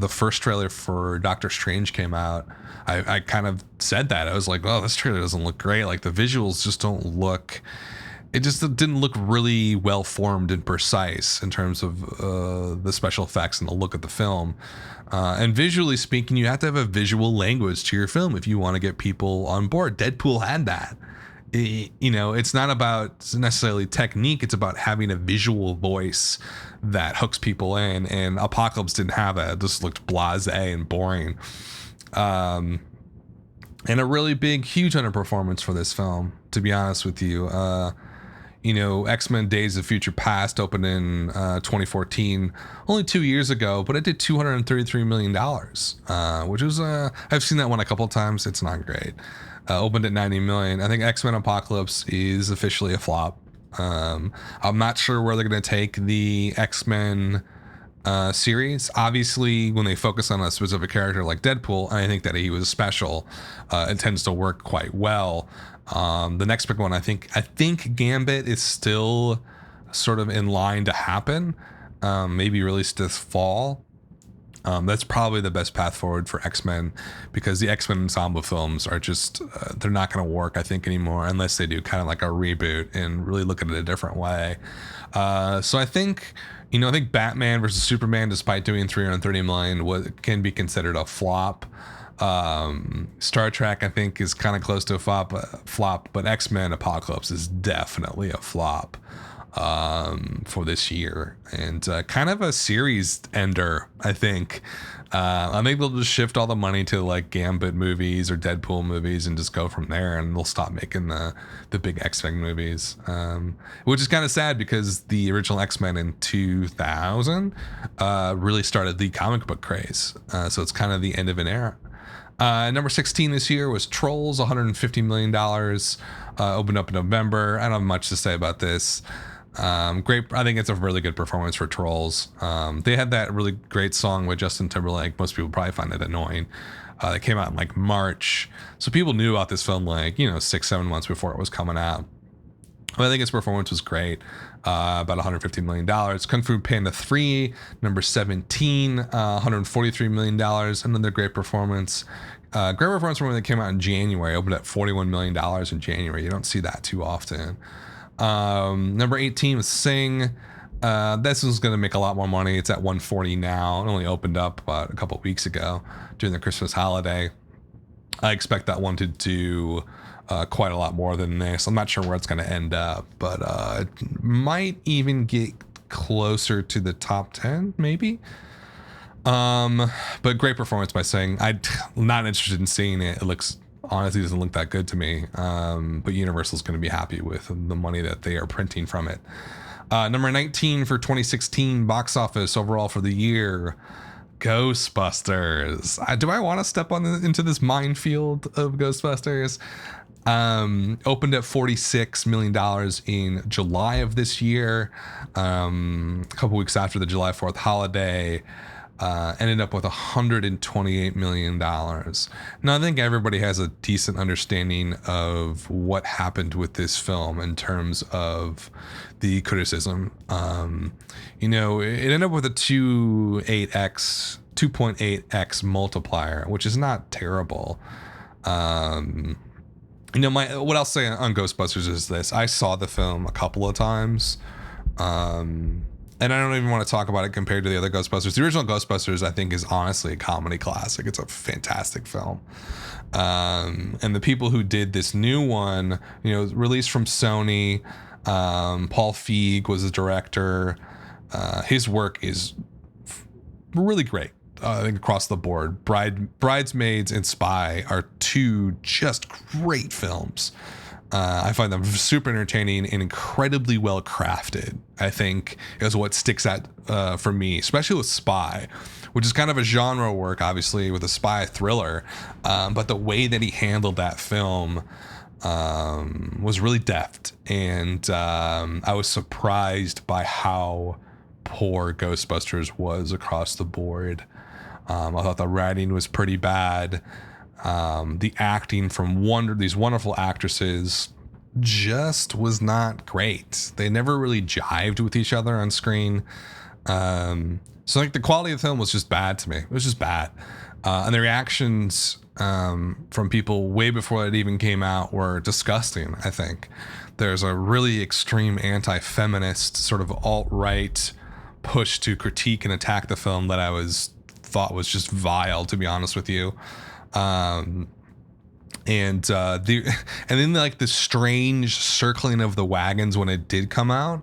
first trailer for Doctor Strange came out, I kind of said that. I was like, oh, this trailer doesn't look great. Like, the visuals just don't look... It just didn't look really well formed and precise in terms of the special effects and the look of the film. And visually speaking, you have to have a visual language to your film if you want to get people on board. Deadpool had that. It's not about necessarily technique. It's about having a visual voice that hooks people in. And Apocalypse didn't have that. It just looked blasé and boring. And a really big, huge underperformance for this film, to be honest with you. X-Men Days of Future Past opened in 2014, only 2 years ago, but it did $233 million, which was, I've seen that one a couple of times. It's not great. Opened at $90 million. I think X-Men Apocalypse is officially a flop. I'm not sure where they're going to take the X-Men series. Obviously, when they focus on a specific character like Deadpool, and I think that he was special, it tends to work quite well. The next big one, I think Gambit is still sort of in line to happen, maybe released this fall. That's probably the best path forward for X-Men, because the X-Men ensemble films are just, they're not going to work, I think, anymore, unless they do kind of like a reboot and really look at it a different way. So I think Batman versus Superman, despite doing $330 million, can be considered a flop. Star Trek, I think, is kind of close to a flop, but X-Men Apocalypse is definitely a flop for this year, and kind of a series ender, I think. I think they'll just shift all the money to like Gambit movies or Deadpool movies and just go from there, and they'll stop making the big X-Men movies, which is kind of sad, because the original X-Men in 2000 really started the comic book craze, so it's kind of the end of an era. Number 16 this year was Trolls, $150 million, opened up in November. I don't have much to say about this. Great. I think it's a really good performance for Trolls. They had that really great song with Justin Timberlake. Most people probably find it annoying. They came out in like March, so people knew about this film like 6-7 months before it was coming out. But I think its performance was great. About $150 million. Kung Fu Panda 3, number 17, $143 million. Another great performance. Great performance from when they came out in January. Opened at $41 million in January. You don't see that too often. Number 18 was Sing. This one's going to make a lot more money. It's at 140 now. It only opened up about a couple weeks ago during the Christmas holiday. I expect that one to do quite a lot more than this. I'm not sure where it's going to end up, but it might even get closer to the top 10, maybe. But great performance by Sing. I'm not interested in seeing it. It honestly doesn't look that good to me. But Universal's going to be happy with the money that they are printing from it. Number 19 for 2016 box office overall for the year, Ghostbusters. Do I want to step into this minefield of Ghostbusters? Opened at $46 million in July of this year, a couple weeks after the July 4th holiday. Ended up with $128 million. Now, I think everybody has a decent understanding of what happened with this film in terms of the criticism. It ended up with a 2.8x multiplier, which is not terrible. What I'll say on Ghostbusters is this: I saw the film a couple of times. And I don't even want to talk about it compared to the other Ghostbusters. The original Ghostbusters, I think, is honestly a comedy classic. It's a fantastic film. And the people who did this new one, released from Sony, Paul Feig was the director. His work is really great. I think across the board. Bridesmaids and Spy are two just great films. I find them super entertaining and incredibly well crafted, I think, is what sticks out for me, especially with Spy, which is kind of a genre work, obviously, with a spy thriller. But the way that he handled that film was really deft. And I was surprised by how poor Ghostbusters was across the board. I thought the writing was pretty bad. The acting from these wonderful actresses just was not great. They never really jived with each other on screen. So like the quality of the film was just bad to me. It was just bad. And the reactions from people way before it even came out were disgusting, I think. There's a really extreme anti-feminist sort of alt-right push to critique and attack the film that I thought was just vile, to be honest with you. And then like the strange circling of the wagons when it did come out.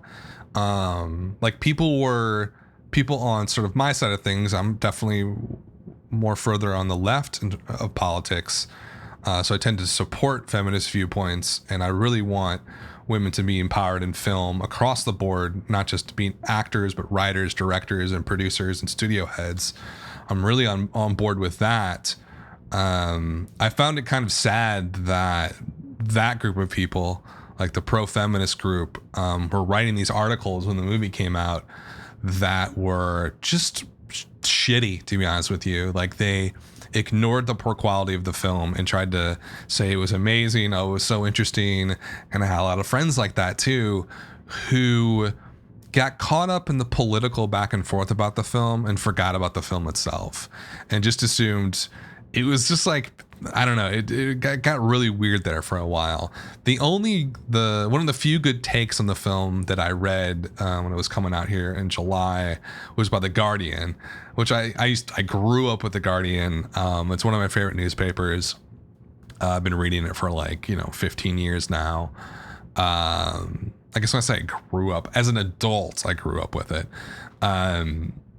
Like people on sort of my side of things. I'm definitely more further on the left of politics. So I tend to support feminist viewpoints, and I really want women to be empowered in film across the board, not just being actors, but writers, directors, and producers and studio heads. I'm really on board with that. I found it kind of sad that group of people, like the pro-feminist group, were writing these articles when the movie came out that were just shitty, to be honest with you. Like they ignored the poor quality of the film and tried to say it was amazing. Oh, it was so interesting. And I had a lot of friends like that too, who got caught up in the political back and forth about the film and forgot about the film itself and just assumed it was just like, I don't know, it got really weird there for a while. One of the few good takes on the film that I read when it was coming out here in July was by The Guardian, which I grew up with The Guardian. It's one of my favorite newspapers. I've been reading it for 15 years now. I guess when I say I grew up, as an adult, I grew up with it.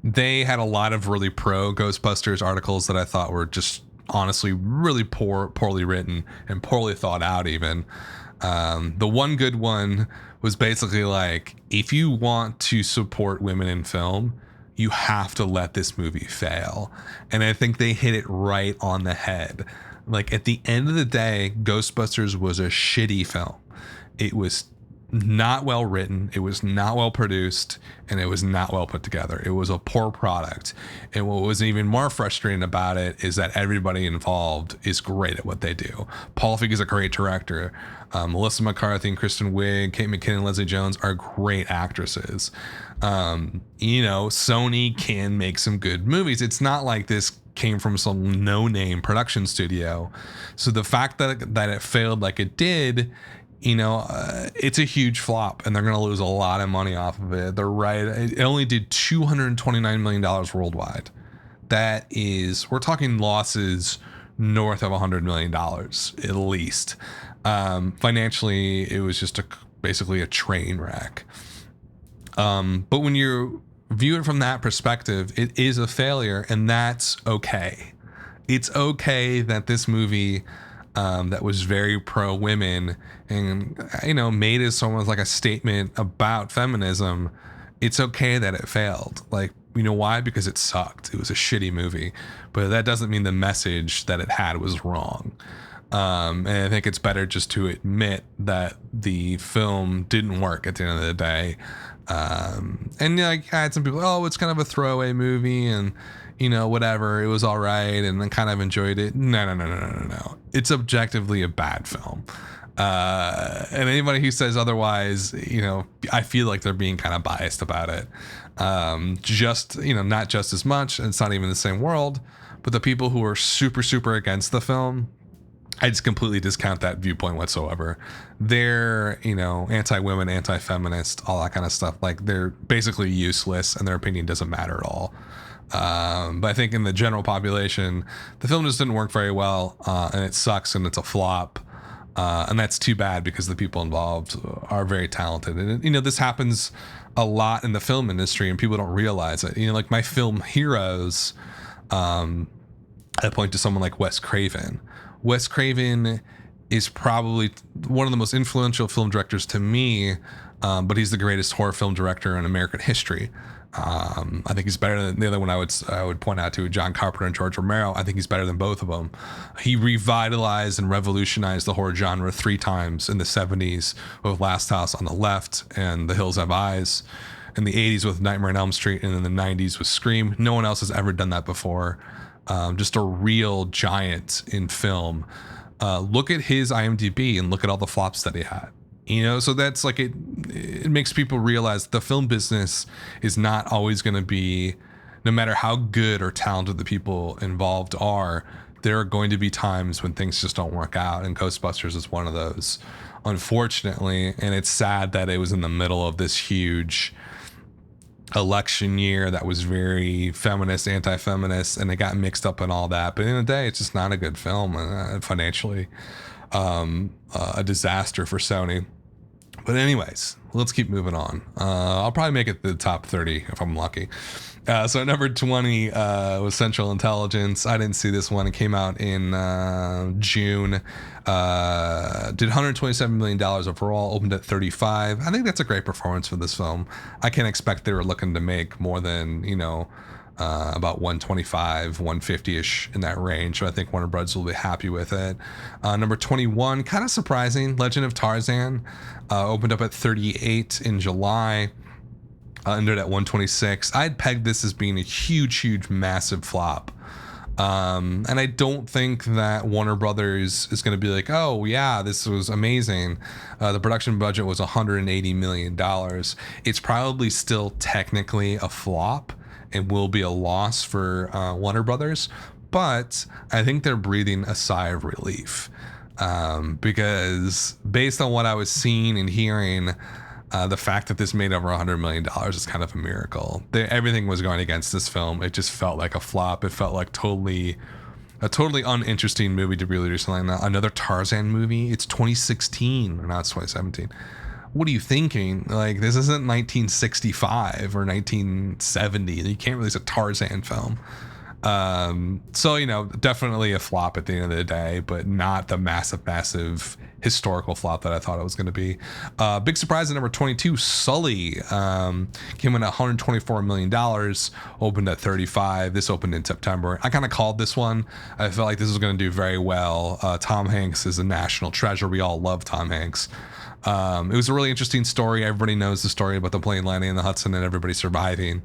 They had a lot of really pro Ghostbusters articles that I thought were just honestly really poorly written and poorly thought out even. The one good one was basically like, if you want to support women in film, you have to let this movie fail. And I think they hit it right on the head. Like at the end of the day, Ghostbusters was a shitty film. It was not well written, it was not well produced, and it was not well put together. It was a poor product. And what was even more frustrating about it is that everybody involved is great at what they do. Paul Feig is a great director. Melissa McCarthy and Kristen Wiig, Kate McKinnon, Leslie Jones are great actresses. Sony can make some good movies. It's not like this came from some no-name production studio. So the fact that it failed like it did, it's a huge flop, and they're going to lose a lot of money off of it. They're right. It only did $229 million worldwide. That is, we're talking losses north of $100 million at least. Financially, it was just basically a train wreck. But when you view it from that perspective, it is a failure, and that's okay. It's okay that this movie that was very pro women and made as someone like a statement about feminism, it's okay that it failed. Like, why? Because it sucked. It was a shitty movie, but that doesn't mean the message that it had was wrong. And I think it's better just to admit that the film didn't work at the end of the day. And I had some people, oh, it's kind of a throwaway movie, and whatever, it was all right, and I kind of enjoyed it. No. It's objectively a bad film. And anybody who says otherwise, I feel like they're being kind of biased about it. Not just as much, and it's not even the same world, but the people who are super, super against the film, I just completely discount that viewpoint whatsoever. They're, anti-women, anti-feminist, all that kind of stuff. Like, they're basically useless, and their opinion doesn't matter at all. But I think in the general population, the film just didn't work very well, and it sucks, and it's a flop. And that's too bad, because the people involved are very talented. And, this happens a lot in the film industry, and people don't realize it. Like my film heroes, I point to someone like Wes Craven. Wes Craven is probably one of the most influential film directors to me, but he's the greatest horror film director in American history. I think he's better than the other one I would point out to, John Carpenter and George Romero. I think he's better than both of them. He revitalized and revolutionized the horror genre 3 times in the 70s with Last House on the Left and The Hills Have Eyes, in the 80s with Nightmare on Elm Street, and in the 90s with Scream. No one else has ever done that before. Just a real giant in film. Look at his IMDb and look at all the flops that he had. So that's like, it makes people realize the film business is not always going to be, no matter how good or talented the people involved are, there are going to be times when things just don't work out. And Ghostbusters is one of those, unfortunately. And it's sad that it was in the middle of this huge election year that was very feminist, anti-feminist, and it got mixed up in all that. But in the, end of the day, it's just not a good film, financially. A disaster for Sony. But anyways, let's keep moving on. I'll probably make it to the top 30 if I'm lucky. So at number 20 was Central Intelligence. I didn't see this one. It came out in June. Did $127 million overall, opened at 35. I think that's a great performance for this film. I can't expect they were looking to make more than, about 125, 150-ish in that range. So I think Warner Bros. Will be happy with it. Number 21, kind of surprising, Legend of Tarzan, opened up at 38 in July. Ended at 126. I'd pegged this as being a huge, massive flop. And I don't think that Warner Brothers is going to be like, oh yeah, this was amazing. The production budget was $180 million. It's probably still technically a flop and will be a loss for Warner Brothers, but I think they're breathing a sigh of relief, because based on what I was seeing and hearing, the fact that this made over $100 million is kind of a miracle. Everything was going against this film. It just felt like a flop. It felt like a totally uninteresting movie to really do something like that. Another Tarzan movie. It's 2016, or not, it's 2017. What are you thinking? Like, this isn't 1965 or 1970. You can't release a Tarzan film. So, definitely a flop at the end of the day, but not the massive historical flop that I thought it was going to be. Big surprise at number 22, Sully, came in at $124 million, opened at 35. This opened in September. I kind of called this one. I felt like this was going to do very well. Tom Hanks is a national treasure. We all love Tom Hanks. It was a really interesting story. Everybody knows the story about the plane landing in the Hudson and everybody surviving.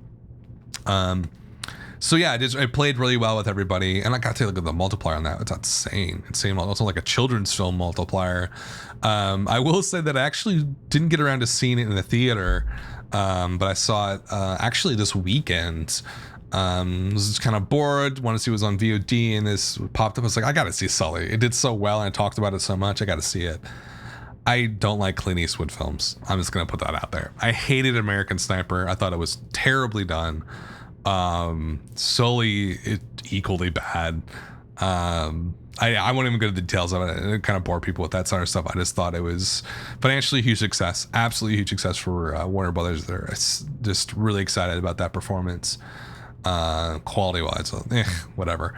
So yeah, it played really well with everybody, and I got to look at the multiplier on that. It's insane. Also like a children's film multiplier. I will say that I actually didn't get around to seeing it in the theater, but I saw it actually this weekend. Was just kind of bored, wanted to see what was on VOD, and this popped up. I was like, I gotta see Sully. It did so well, and I talked about it so much. I gotta see it. I don't like Clint Eastwood films. I'm just gonna put that out there. I hated American Sniper. I thought it was terribly done. Sully, equally bad. I won't even go to the details of it. It kind of bore people with that sort of stuff. I just thought it was financially a huge success, absolutely huge success for Warner Brothers. They're just really excited about that performance, quality wise. Whatever.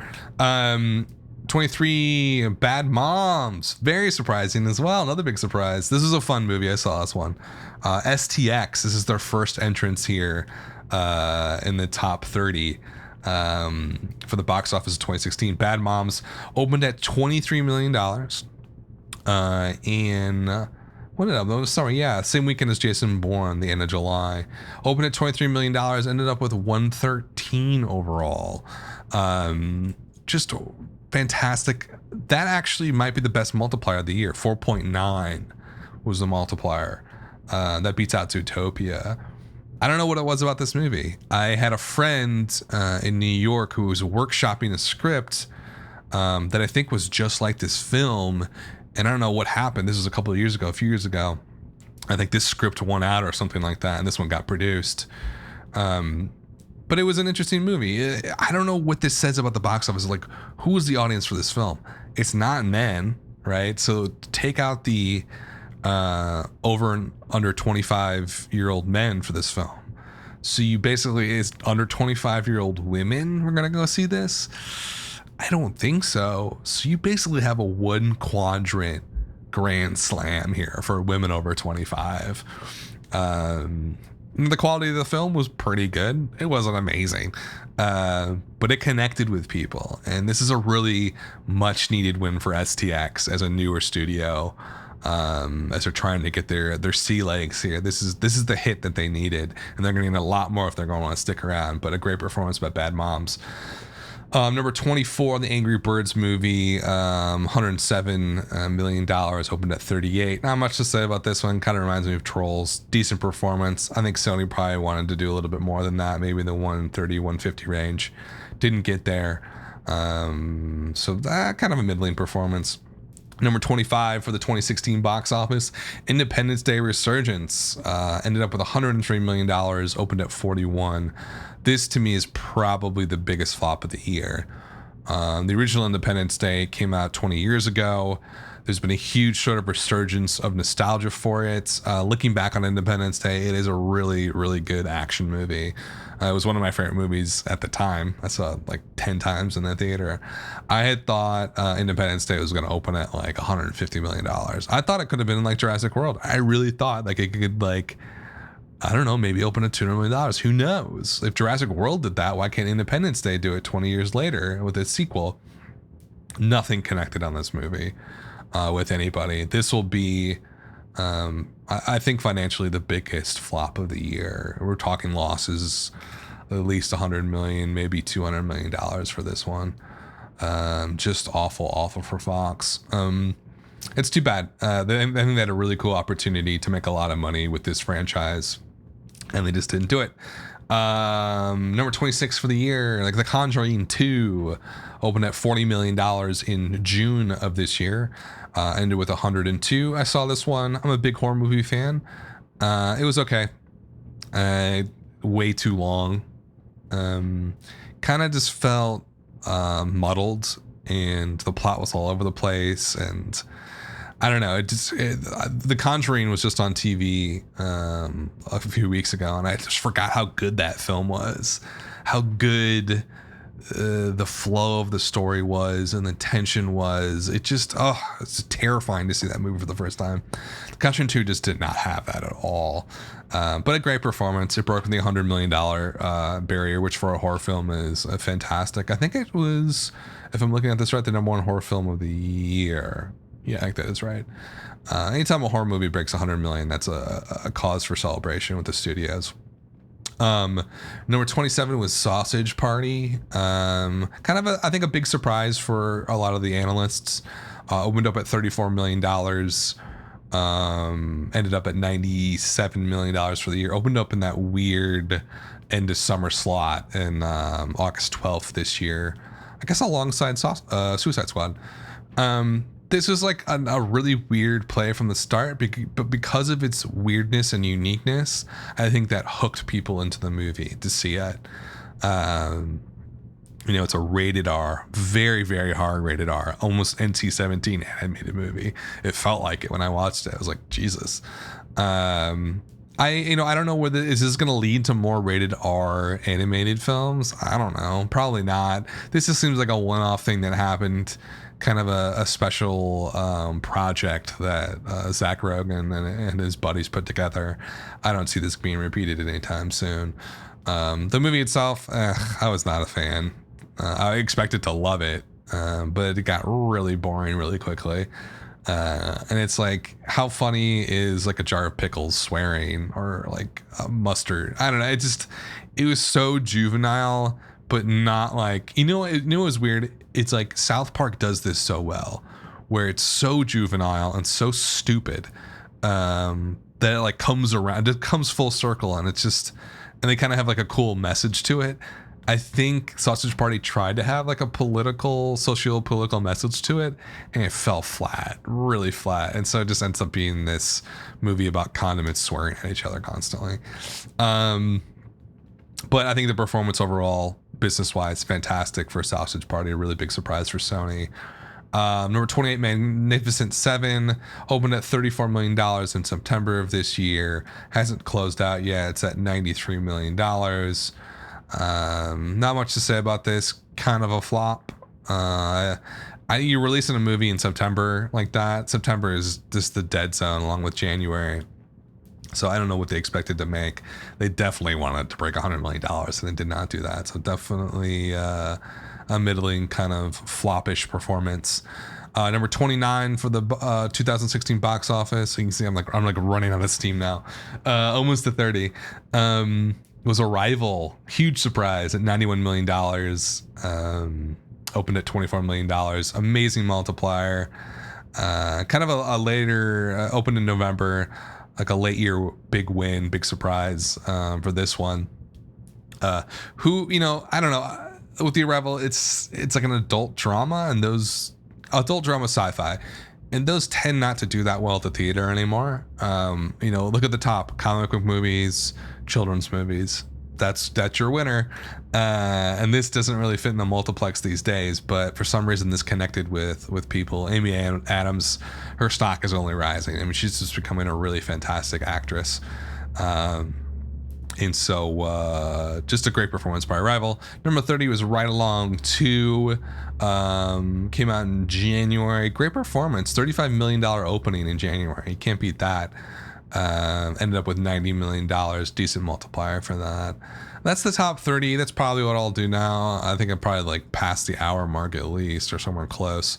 23, Bad Moms, very surprising as well. Another big surprise. This is a fun movie. I saw this one. STX. This is their first entrance here in the top 30 for the box office of 2016. Bad Moms opened at $23 million. What did I? Sorry, yeah, same weekend as Jason Bourne, the end of July. Opened at $23 million. Ended up with 113 overall. Just fantastic. That actually might be the best multiplier of the year. 4.9 was the multiplier. That beats out Zootopia. I don't know what it was about this movie. I had a friend in New York who was workshopping a script that I think was just like this film. And I don't know what happened. This was a few years ago. I think this script won out or something like that, and this one got produced. But it was an interesting movie. I don't know what this says about the box office. Like, who was the audience for this film? It's not men, right? So take out the over and under 25-year-old men for this film. So you basically, it's under 25-year-old women we're going to go see this? I don't think so. So you basically have a one quadrant grand slam here for women over 25. The quality of the film was pretty good. It wasn't amazing, but it connected with people. And this is a really much needed win for STX as a newer studio, as they're trying to get their sea legs here. This is the hit that they needed, and they're going to need a lot more if they're going to want to stick around. But a great performance by Bad Moms. Number 24, the Angry Birds movie, $107 million, opened at 38. Not much to say about this one. Kind of reminds me of Trolls. Decent performance. I think Sony probably wanted to do a little bit more than that, maybe the 130, 150 range. Didn't get there. So that kind of a middling performance. Number 25 for the 2016 box office, Independence Day Resurgence, ended up with $103 million, opened at 41. This to me is probably the biggest flop of the year. The original Independence Day came out 20 years ago. There's been a huge sort of resurgence of nostalgia for it. Looking back on Independence Day, it is a really, really good action movie. It was one of my favorite movies at the time. I saw it like 10 times in the theater. I had thought Independence Day was going to open at like $150 million. I thought it could have been like Jurassic World. I really thought like it could I don't know, maybe open at $200 million. Who knows? If Jurassic World did that, why can't Independence Day do it 20 years later with its sequel? Nothing connected on this movie with anybody. This will be, I think, financially the biggest flop of the year. We're talking losses, at least $100 million, maybe $200 million for this one. Just awful for Fox. It's too bad. I think they had a really cool opportunity to make a lot of money with this franchise, and they just didn't do it. Number 26 for the year, like The Conjuring 2, opened at $40 million in June of this year, ended with 102. I saw this one. I'm a big horror movie fan. It was okay. Way too long. Kind of just felt muddled, and the plot was all over the place, and I don't know. The Conjuring was just on TV a few weeks ago, and I just forgot how good that film was. How good the flow of the story was and the tension was. It just, it's terrifying to see that movie for the first time. The Conjuring 2 just did not have that at all. But a great performance. It broke the $100 million barrier, which for a horror film is fantastic. I think it was, if I'm looking at this right, the #1 horror film of the year. Yeah, I think that is right. Anytime a horror movie breaks 100 million, that's a cause for celebration with the studios. Number 27 was Sausage Party. Kind of I think a big surprise for a lot of the analysts. Opened up at $34 million. Ended up at $97 million for the year. Opened up in that weird end of summer slot in August 12th this year. I guess alongside Suicide Squad. This was like a really weird play from the start, but because of its weirdness and uniqueness, I think that hooked people into the movie to see it. It's a rated R, very, very hard rated R, almost NC-17 animated movie. It felt like it when I watched it. I was like, Jesus. I don't know whether is this going to lead to more rated R animated films. I don't know. Probably not. This just seems like a one-off thing that happened. Kind of a special project that Zach Rogen and his buddies put together. I don't see this being repeated anytime soon. The movie itself, I was not a fan. I expected to love it, but it got really boring really quickly. And it's like, how funny is like a jar of pickles swearing or like mustard? I don't know. It was so juvenile, but not like, it was weird. It's like South Park does this so well, where it's so juvenile and so stupid that it like comes around, it comes full circle, and it's just, and they kind of have like a cool message to it. I think Sausage Party tried to have like a socio-political message to it, and it fell flat, really flat. And so it just ends up being this movie about condiments swearing at each other constantly. But I think the performance overall, business-wise, fantastic for Sausage Party. A really big surprise for Sony. Number 28, Magnificent Seven, opened at $34 million in September of this year. Hasn't closed out yet. It's at $93 million. Not much to say about this. Kind of a flop. You're releasing a movie in September like that. September is just the dead zone along with January. So I don't know what they expected to make. They definitely wanted to break $100 million, and they did not do that. So definitely a middling kind of floppish performance. Number 29 for the 2016 box office. So you can see I'm like running out of steam now. Almost to 30. Was Arrival. Huge surprise at $91 million. Opened at $24 million. Amazing multiplier. Kind of a later, opened in November. Like a late year big win, big surprise for this one. I don't know. With the Arrival, it's like an adult drama, and those adult drama sci-fi, and those tend not to do that well at the theater anymore. Look at the top: comic book movies, children's movies. That's your winner. And this doesn't really fit in the multiplex these days, but for some reason this connected with people. Amy Adams, her stock is only rising. I mean, she's just becoming a really fantastic actress. And so just a great performance by Arrival. Number 30 was Ride Along 2. Came out in January. Great performance. $35 million opening in January. You can't beat that. Ended up with $90 million. Decent multiplier for that. That's the top 30. That's probably what I'll do now. I think I probably like past the hour mark at least, or somewhere close.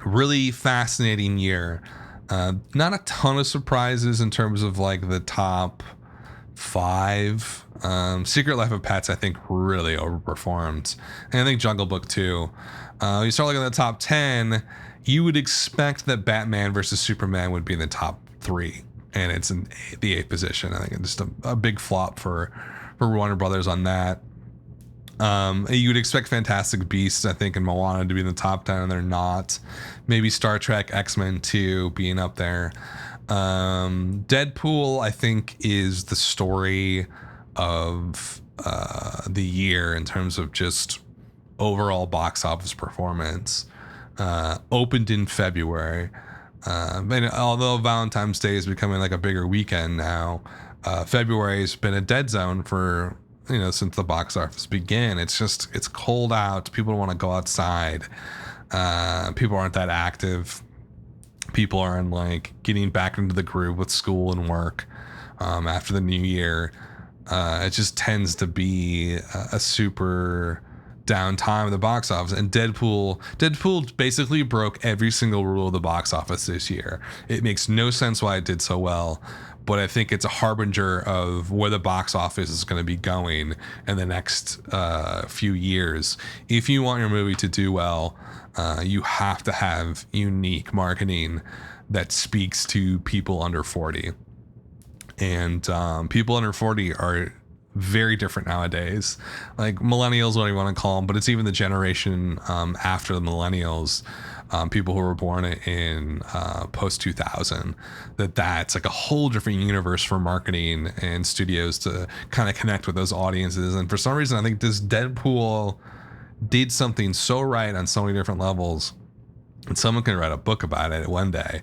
Really fascinating year. Not a ton of surprises in terms of like the top 5. Secret Life of Pets, I think, really overperformed. And I think Jungle Book too. You start looking at the top 10, you would expect that Batman versus Superman would be in the top 3, and it's in the 8th position. I think it's just a big flop for Warner Brothers on that. You would expect Fantastic Beasts, I think, and Moana to be in the top 10, and they're not. Maybe Star Trek, X-Men 2 being up there. Deadpool, I think, is the story of the year in terms of just overall box office performance. Opened in February. And although Valentine's Day is becoming like a bigger weekend now, February has been a dead zone for since the box office began. It's cold out. People don't want to go outside. People aren't that active. People aren't like getting back into the groove with school and work after the new year. It just tends to be a super downtime of the box office. And Deadpool basically broke every single rule of the box office this year. It makes no sense why it did so well, but I think it's a harbinger of where the box office is going to be going in the next few years. If you want your movie to do well, you have to have unique marketing that speaks to people under 40. And people under 40 are very different nowadays. Like millennials, what do you want to call them? But it's even the generation after the millennials, people who were born in post 2000. That's like a whole different universe for marketing and studios to kind of connect with those audiences. And for some reason, I think this Deadpool did something so right on so many different levels. And someone can write a book about it one day.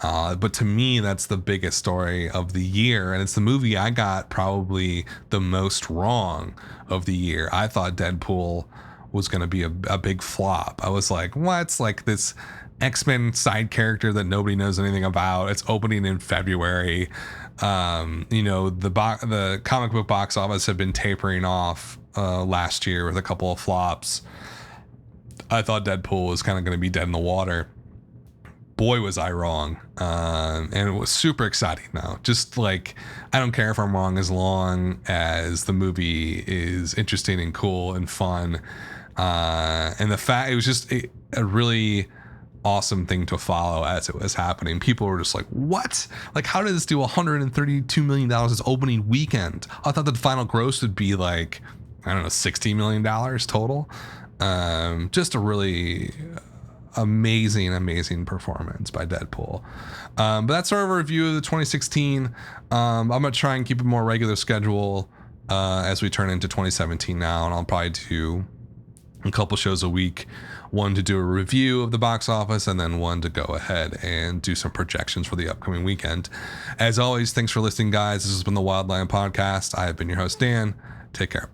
But to me, that's the biggest story of the year. And it's the movie I got probably the most wrong of the year. I thought Deadpool was going to be a big flop. I was like, what's like this X-Men side character that nobody knows anything about? It's opening in February. The comic book box office had been tapering off last year with a couple of flops. I thought Deadpool was kind of going to be dead in the water. Boy, was I wrong. And it was super exciting though. Just like, I don't care if I'm wrong as long as the movie is interesting and cool and fun. And the fact, it was just a really awesome thing to follow as it was happening. People were just like, what? Like, how did this do $132 million this opening weekend? I thought the final gross would be like, I don't know, $60 million total. Just a really amazing performance by Deadpool. But that's sort of a review of the 2016. I'm gonna try and keep a more regular schedule as we turn into 2017 now, and I'll probably do a couple shows a week, one to do a review of the box office and then one to go ahead and do some projections for the upcoming weekend. As always, thanks for listening, guys. This has been the Wildline Podcast. I have been your host, Dan. Take care.